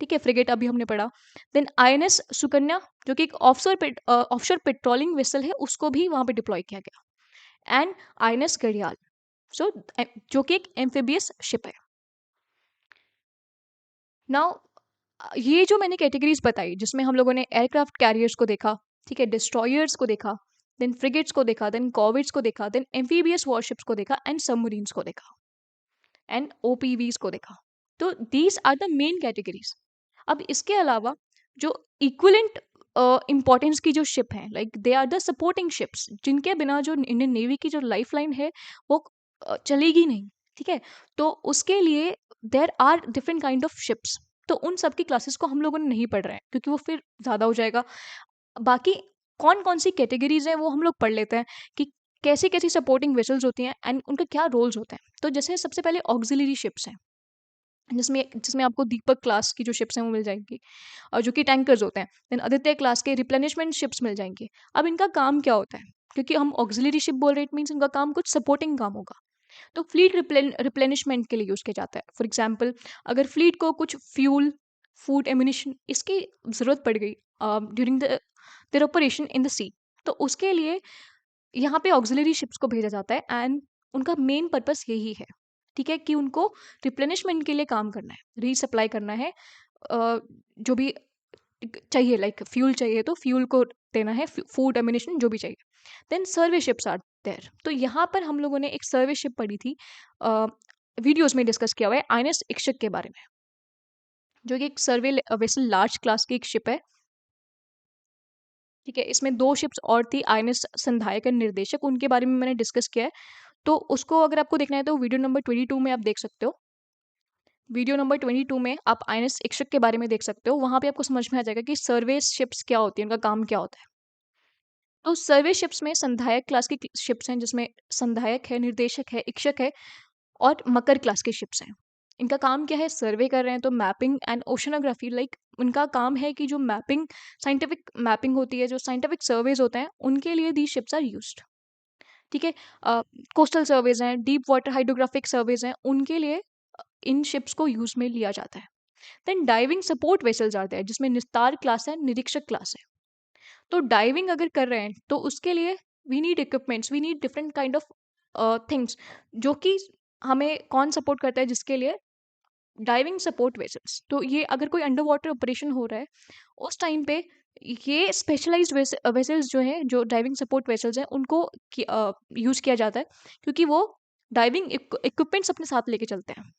ठीक है, फ्रिगेट अभी हमने पढ़ा। देन INS सुकन्या, जो कि एक ऑफशोर पेट्रोलिंग वेसल है, उसको भी वहाँ पे डिप्लॉय किया गया। एंड INS घड़ियाल, सो जो कि एक एम्फीबियस शिप है। नाउ ये जो मैंने कैटेगरीज बताई, जिसमें हम लोगों ने एयरक्राफ्ट कैरियर्स को देखा, ठीक है, डिस्ट्रॉयर्स को देखा, देन फ्रिगेट्स को देखा, देन कॉर्वेट्स को देखा, देन एम्फीबियस वॉरशिप्स को देखा, एंड सबमरीन्स को देखा, एंड OPVs को देखा। तो these are the main categories. अब इसके अलावा जो इक्विलेंट इम्पोर्टेंस की जो शिप हैं, like they are the supporting ships, जिनके बिना जो इंडियन नेवी की जो लाइफ लाइन है वो चलेगी नहीं, ठीक है। तो उसके लिए there are different kind of ships. तो उन सब की क्लासेस को हम लोगों ने नहीं पढ़ रहे हैं, क्योंकि वो फिर ज़्यादा हो जाएगा। बाकी कौन कौन सी कैटेगरीज हैं वो हम लोग पढ़ लेते हैं, कि कैसी कैसी सपोर्टिंग वेसल्स होती हैं एंड उनका क्या रोल्स होते हैं। तो जैसे सबसे पहले ऑक्सिलरी शिप्स हैं, जिसमें जिसमें आपको दीपक क्लास की जो शिप्स हैं वो मिल जाएंगी, और जो कि टैंकर्स होते हैं। देन आदित्य क्लास के रिप्लेनिशमेंट शिप्स मिल जाएंगी। अब इनका काम क्या होता है? क्योंकि हम ऑक्सिलरी शिप बोल रहे हैं, इट मीन्स इनका काम कुछ सपोर्टिंग काम होगा। तो फ्लीट रिप्लेनिशमेंट के लिए यूज़ किया जाता है। फॉर एग्जाम्पल, अगर फ्लीट को कुछ फ्यूल, फूड, एम्यूनिशन इसकी ज़रूरत पड़ गई during their operation in the sea, तो उसके लिए यहाँ पे ऑक्सिलरी शिप्स को भेजा जाता है। एंड उनका मेन पर्पस यही है, ठीक है, कि उनको रिप्लेनिशमेंट के लिए काम करना है, रीसप्लाई करना है, जो भी चाहिए, लाइक फ्यूल चाहिए तो फ्यूल को देना है, फूड, एम्यूनिशन जो भी चाहिए। Then survey ships are there. तो यहाँ पर हम लोगों ने एक सर्वे शिप पढ़ी थी, वीडियोस में डिस्कस किया हुआ है, INS इक्षक के बारे में, जो कि एक सर्वे वेसल लार्ज क्लास की एक शिप है, ठीक है। इसमें 2 शिप्स और थी, INS संधायक एंड निर्देशक, उनके बारे में मैंने डिस्कस किया है। तो उसको अगर आपको देखना है तो वीडियो नंबर 22 में आप देख सकते हो। वीडियो नंबर 22 में आप INS इक्षक के बारे में देख सकते हो। वहाँ पे आपको समझ में आ जाएगा कि सर्वे शिप्स क्या होती है, उनका काम क्या होता है। तो सर्वे शिप्स में संधायक क्लास की शिप्स हैं, जिसमें संधायक है, निर्देशक है, इक्षक है, और मकर क्लास के शिप्स हैं। इनका काम क्या है? सर्वे कर रहे हैं तो मैपिंग एंड ओशनोग्राफी, लाइक उनका काम है कि जो मैपिंग, साइंटिफिक मैपिंग होती है, जो साइंटिफिक सर्वेज होते हैं, उनके लिए दी शिप्स आर यूज्ड, ठीक है। कोस्टल सर्वेज हैं, डीप वाटर हाइड्रोग्राफिक सर्वेज हैं, उनके लिए इन शिप्स को यूज में लिया जाता है। देन डाइविंग सपोर्ट वेसल्स आते हैं, जिसमें निस्तार क्लास है, निरीक्षक क्लास है। तो डाइविंग अगर कर रहे हैं तो उसके लिए we need equipments, we need different kind of things, जो कि हमें कौन सपोर्ट करता है, जिसके लिए डाइविंग सपोर्ट वेसल्स। तो ये अगर कोई अंडर वाटर ऑपरेशन हो रहा है उस टाइम पे, ये स्पेशलाइज्ड वेसल्स जो हैं, जो डाइविंग सपोर्ट वेसल्स हैं, उनको यूज़ किया जाता है, क्योंकि वो डाइविंग इक्विपमेंट्स अपने साथ लेके चलते हैं,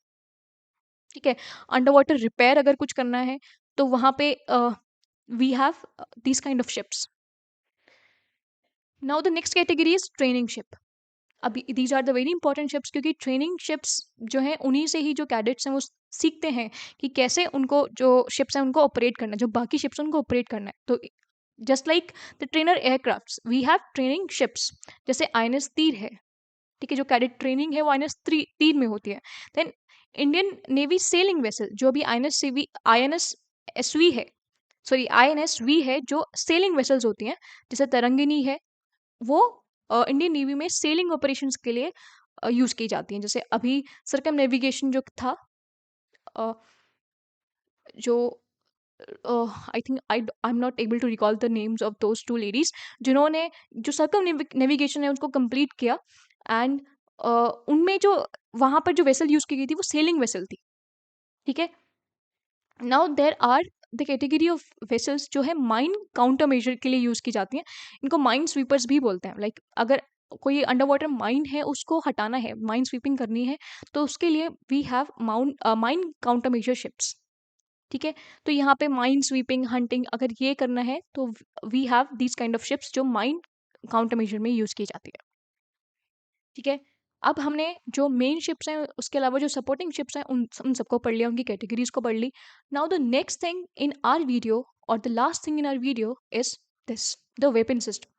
ठीक है। अंडर वाटर रिपेयर अगर कुछ करना है तो वहाँ पे we have these kind of ships. Now the next category is training ship. अभी these are the very important ships, क्योंकि ट्रेनिंग शिप्स जो हैं उन्हीं से ही जो कैडेट्स हैं वो सीखते हैं कि कैसे उनको जो शिप्स हैं उनको ऑपरेट करना है, जो बाकी शिप्स उनको ऑपरेट करना है। तो just like the trainer aircraft, we have training ships, जैसे INS तीर है, ठीक है, जो कैडेट ट्रेनिंग है वो INS तीर में होती है। Then Indian Navy sailing vessel, जो भी INS SV है, सॉरी INS V है, जो सेलिंग वेसल्स होती हैं, जैसे तरंगिनी है, वो इंडियन नेवी में सेलिंग ऑपरेशंस के लिए यूज़ की जाती हैं। जैसे अभी सर्कम नेविगेशन जो था, अ, जो I think I am not able to recall the names of those 2 ladies, जिन्होंने जो सर्कम नेविगेशन है उसको कंप्लीट किया। एंड उनमें जो वहाँ पर जो वेसल यूज़ की गई थी वो सेलिंग वेसल थी, ठीक है। Now there are the category of vessels जो है माइन काउंटर मेजर के लिए यूज़ की जाती हैं। इनको माइन स्वीपर्स भी बोलते हैं। लाइक अगर कोई अंडर वाटर माइन है उसको हटाना है, माइन स्वीपिंग करनी है, तो उसके लिए we have mine countermeasure ships. ठीक है, तो यहाँ पे माइन स्वीपिंग हंटिंग अगर ये करना है तो we have this kind of ships जो माइन काउंटर मेजर में यूज की जाती है। ठीक है, अब हमने जो मेन शिप्स हैं उसके अलावा जो सपोर्टिंग शिप्स हैं उन सबको पढ़ लिया, उनकी कैटेगरीज को पढ़ ली। Now the next thing in our video और the last thing in our video is this, the weapon system.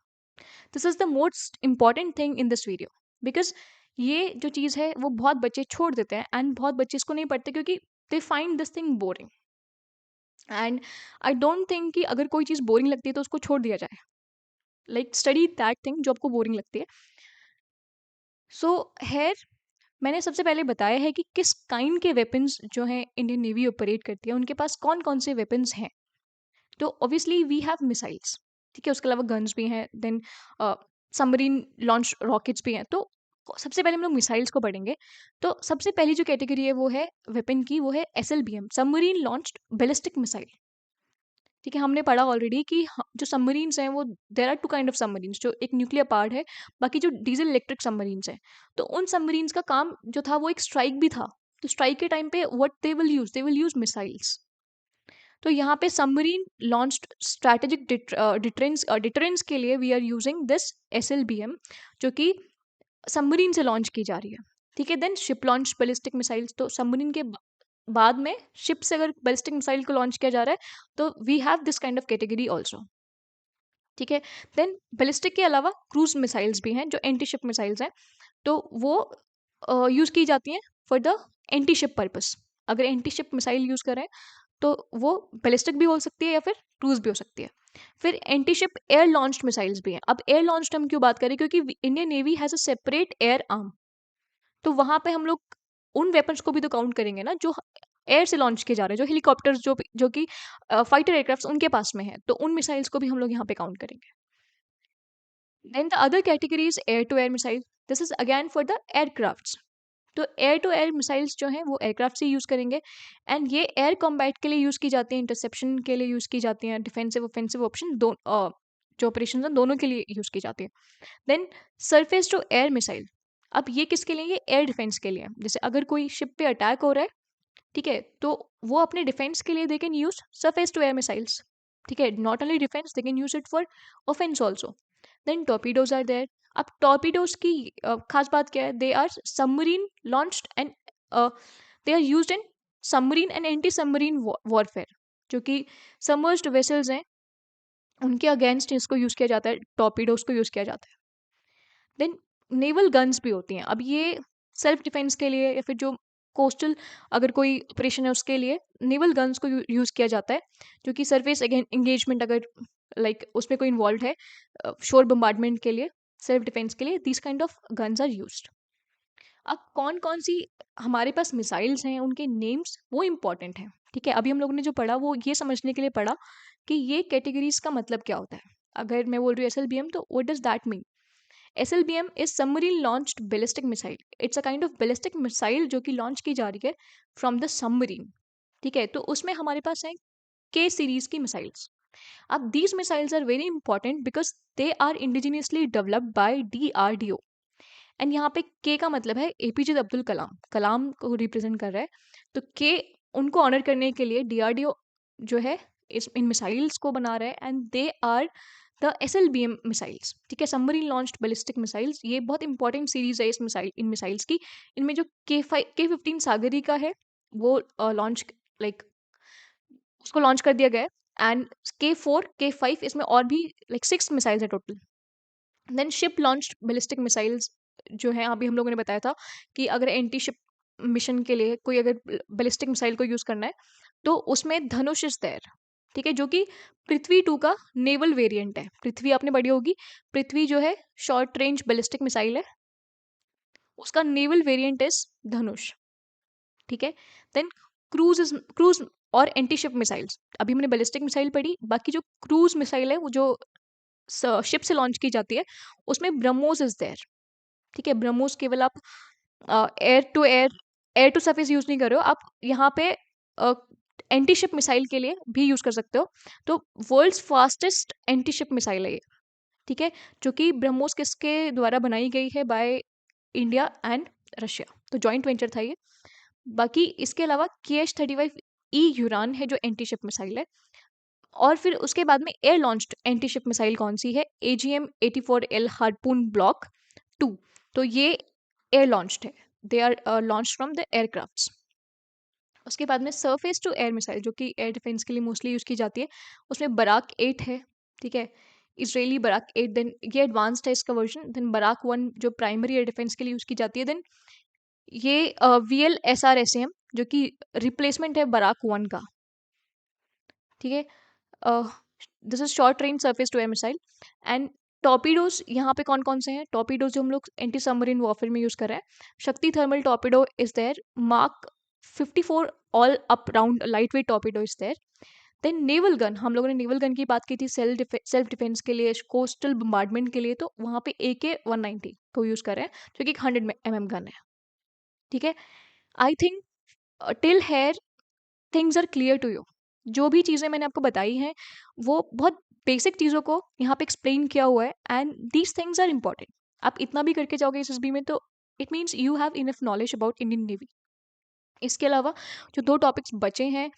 This is the most important thing in this video, because ये जो चीज़ है वो बहुत बच्चे छोड़ देते हैं एंड बहुत बच्चे इसको नहीं पढ़ते क्योंकि they find this thing boring. And I don't think कि अगर कोई चीज़ बोरिंग लगती है तो उसको छोड़ दिया जाए। लाइक स्टडी दैट थिंग जो आपको बोरिंग लगती है। सो हेयर मैंने सबसे पहले बताया है कि किस काइंड के वेपन्स जो हैं इंडियन नेवी ऑपरेट करती है, उनके पास कौन कौन से वेपन्स हैं। तो ऑब्वियसली वी हैव मिसाइल्स, ठीक है, उसके अलावा गन्स भी हैं, देन सबमरीन लॉन्च रॉकेट्स भी हैं। तो सबसे पहले हम लोग मिसाइल्स को पढ़ेंगे। तो सबसे पहली जो कैटेगरी है वो है वेपन की, वो है SLBM, submarine launched ballistic missile. ठीक है, हमने पढ़ा ऑलरेडी कि जो सबमरीन्स हैं वो there are two kind of submarines, जो एक न्यूक्लियर पार्ट है, बाकी जो डीजल इलेक्ट्रिक सबमरीन्स हैं। तो उन सबमरीन्स का काम जो था वो एक स्ट्राइक भी था। तो स्ट्राइक के टाइम पे what they will use missiles. तो यहाँ पे सबमरीन लॉन्च्ड स्ट्रैटेजिक डिटरेंस के लिए we are using this SLBM, जो कि सबमरीन से लॉन्च की जा रही है। ठीक है, then ship launch ballistic missiles, तो सबमरीन के बाद में शिप से अगर बैलिस्टिक मिसाइल को लॉन्च किया जा रहा है तो we have this kind of category also. ठीक है, देन बैलिस्टिक के अलावा क्रूज मिसाइल्स भी हैं जो एंटी शिप मिसाइल्स हैं। तो वो यूज़ की जाती हैं for the anti ship purpose. अगर एंटी शिप मिसाइल यूज़ करें तो वो बैलिस्टिक भी हो सकती है या फिर क्रूज भी हो सकती है। फिर anti ship air launched missiles भी हैं। अब एयर लॉन्च्ड हम क्यों बात करें, क्योंकि Indian navy has a separate air arm. तो वहाँ पे हम लोग उन वेपन्स को भी तो काउंट करेंगे ना जो एयर से लॉन्च किए जा रहे हैं, जो हेलीकॉप्टर्स जो कि फाइटर एयरक्राफ्ट उनके पास में है, तो उन मिसाइल्स को भी हम लोग यहाँ पे काउंट करेंगे। Then the other category is air to air missile. This is again for the aircrafts. तो एयर टू एयर मिसाइल्स जो हैं वो एयरक्राफ्ट से यूज़ करेंगे एंड ये एयर कॉम्बैट के लिए यूज़ की जाती हैं, इंटरसेप्शन के लिए यूज़ की जाती हैं, डिफेंसिव ऑफेंसिव ऑप्शन जो ऑपरेशन हैं दोनों के लिए यूज़ की जाती है। Then surface to air missile. अब ये किसके लिए, ये एयर डिफेंस के लिए है। जैसे अगर कोई शिप पे अटैक हो रहा है, ठीक है, तो वो अपने डिफेंस के लिए they can use surface to air missiles. ठीक है, not only defence, they can use it for offence also. Then torpedoes are there. अब टॉर्पीडोज की खास बात क्या है, they are submarine launched and they are used in submarine and anti submarine warfare. जो कि सबमर्ज्ड वेसल्स हैं उनके अगेंस्ट इसको यूज़ किया जाता है, टॉर्पीडोज को यूज़ किया जाता है। देन नेवल गन्स भी होती हैं। अब ये सेल्फ डिफेंस के लिए या फिर जो कोस्टल अगर कोई ऑपरेशन है उसके लिए नेवल गन्स को यूज़ किया जाता है, जो कि सरफेस एंगेजमेंट अगर लाइक उसमें कोई इन्वॉल्व है, शोर बम्बार्डमेंट के लिए, सेल्फ डिफेंस के लिए, this kind of guns are used. अब कौन कौन सी हमारे पास मिसाइल्स हैं उनके नेम्स वो इम्पॉर्टेंट हैं। ठीक है, अभी हम लोगों ने जो पढ़ा वो ये समझने के लिए पढ़ा कि ये कैटेगरीज का मतलब क्या होता है। अगर मैं बोल रही हूँ SLBM, तो what does that mean. SLBM is submarine launched ballistic missile. It's a kind of ballistic missile जो कि लॉन्च की जा रही है फ्रॉम द सबमरीन। ठीक है, तो उसमें हमारे पास है K सीरीज की मिसाइल्स। अब these missiles are very important because they are indigenously developed by DRDO। And यहाँ पे K का मतलब है APJ अब्दुल कलाम, कलाम को रिप्रेजेंट कर रहा है। तो K उनको ऑनर करने के लिए DRDO जो है इन मिसाइल्स को बना रहा है and they are the SLBM missiles. ठीक है, सबमरीन लॉन्च्ड बैलिस्टिक मिसाइल्स, ये बहुत इंपॉर्टेंट सीरीज है इन मिसाइल्स की। इनमें जो K15 सागरी का है वो लॉन्च लाइक उसको लॉन्च कर दिया गया है एंड K4 K5 इसमें और भी लाइक 6 मिसाइल्स है total. Then ship launched ballistic missiles जो है अभी हम लोगों ने बताया था कि अगर एंटी शिप मिशन के लिए कोई अगर बैलिस्टिक मिसाइल को यूज़ करना है तो उसमें धनुष इज देयर। ठीक है, जो कि पृथ्वी 2 का नेवल वेरिएंट है। पृथ्वी आपने पढ़ी होगी, पृथ्वी जो है शॉर्ट रेंज बैलिस्टिक मिसाइल है, उसका नेवल वेरिएंट इज धनुष। ठीक है, देन क्रूज और एंटी शिप मिसाइल्स। अभी हमने बैलिस्टिक मिसाइल पढ़ी, बाकी जो क्रूज मिसाइल है वो जो शिप से लॉन्च की जाती है उसमें ब्रह्मोस इज देयर। ठीक है, ब्रह्मोस केवल आप एयर टू सरफेस यूज नहीं कर रहे हो, आप यहाँ पे एंटी शिप मिसाइल के लिए भी यूज कर सकते हो। तो world's fastest anti ship missile है ये। ठीक है, जो कि ब्रह्मोस किसके द्वारा बनाई गई है, बाय इंडिया एंड रशिया, तो जॉइंट वेंचर था ये। बाकी इसके अलावा KH-35E यूरान है जो एंटी शिप मिसाइल है। और फिर उसके बाद में air launched anti ship missile कौन सी है, AGM-84L हार्पून ब्लॉक 2। तो ये एयर लॉन्च्ड है, they are launch from the aircrafts. उसके बाद में सरफेस टू एयर मिसाइल जो कि एयर डिफेंस के लिए मोस्टली यूज़ की जाती है, उसमें बराक 8 है, ठीक है, इसराइली बराक 8। देन ये एडवांस्ड है इसका वर्जन। देन बराक 1 जो प्राइमरी एयर डिफेंस के लिए यूज़ की जाती है। देन ये VLSRSAM जो कि रिप्लेसमेंट है बराक 1 का, ठीक है। This is short range surface to air missile. And torpedoes यहाँ पे कौन कौन से हैं, टॉर्पीडोज जो हम लोग एंटी सबमरीन वॉरफेयर में यूज़ कर रहे हैं, Shakti thermal torpedo is there, mark 54 all up round light weight torpedo is there. Then naval gun, हम लोगों ने नेवल गन की बात की थी सेल्फ डिफेंस के लिए, कोस्टल बम्बार्डमेंट के लिए, तो वहाँ पे AK-190 को यूज़ कर रहे हैं जो कि 100 mm गन है, ठीक है। I think till here things are clear to you. जो भी चीज़ें मैंने आपको बताई हैं वो बहुत बेसिक चीज़ों को यहाँ पे एक्सप्लेन किया हुआ है, and these things are important. आप इतना भी करके जाओगे SSB में तो it means you have enough knowledge about Indian Navy. इसके अलावा जो 2 टॉपिक्स बचे हैं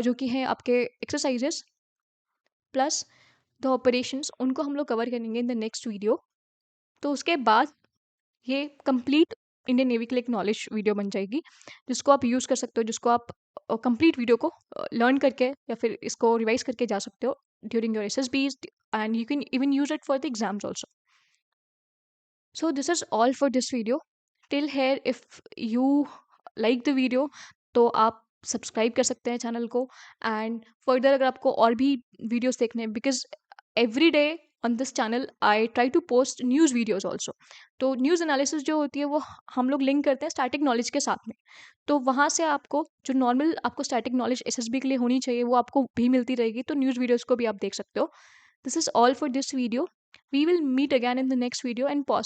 जो कि हैं आपके एक्सरसाइजेस प्लस द ऑपरेशंस, उनको हम लोग कवर करेंगे इन द नेक्स्ट वीडियो। तो उसके बाद ये कंप्लीट इंडियन नेवी के लिए एक नॉलेज वीडियो बन जाएगी जिसको आप यूज़ कर सकते हो, जिसको आप कंप्लीट वीडियो को लर्न करके या फिर इसको रिवाइज करके जा सकते हो during your SSBs, and you can even use it for the exams also. So this is all for this video. Till here, if you like the video, तो आप सब्सक्राइब कर सकते हैं चैनल को, एंड फर्दर अगर आपको और भी वीडियोस देखने हैं, because every day on this channel I try to post news videos also. तो न्यूज़ एनालिसिस जो होती है वो हम लोग लिंक करते हैं स्टैटिक नॉलेज के साथ में, तो वहाँ से आपको जो नॉर्मल आपको स्टैटिक नॉलेज SSB के लिए होनी चाहिए वो आपको भी मिलती रहेगी, तो न्यूज़ वीडियोज़ को भी आप देख सकते हो। This is all for this video. We will meet again in the next video, and pause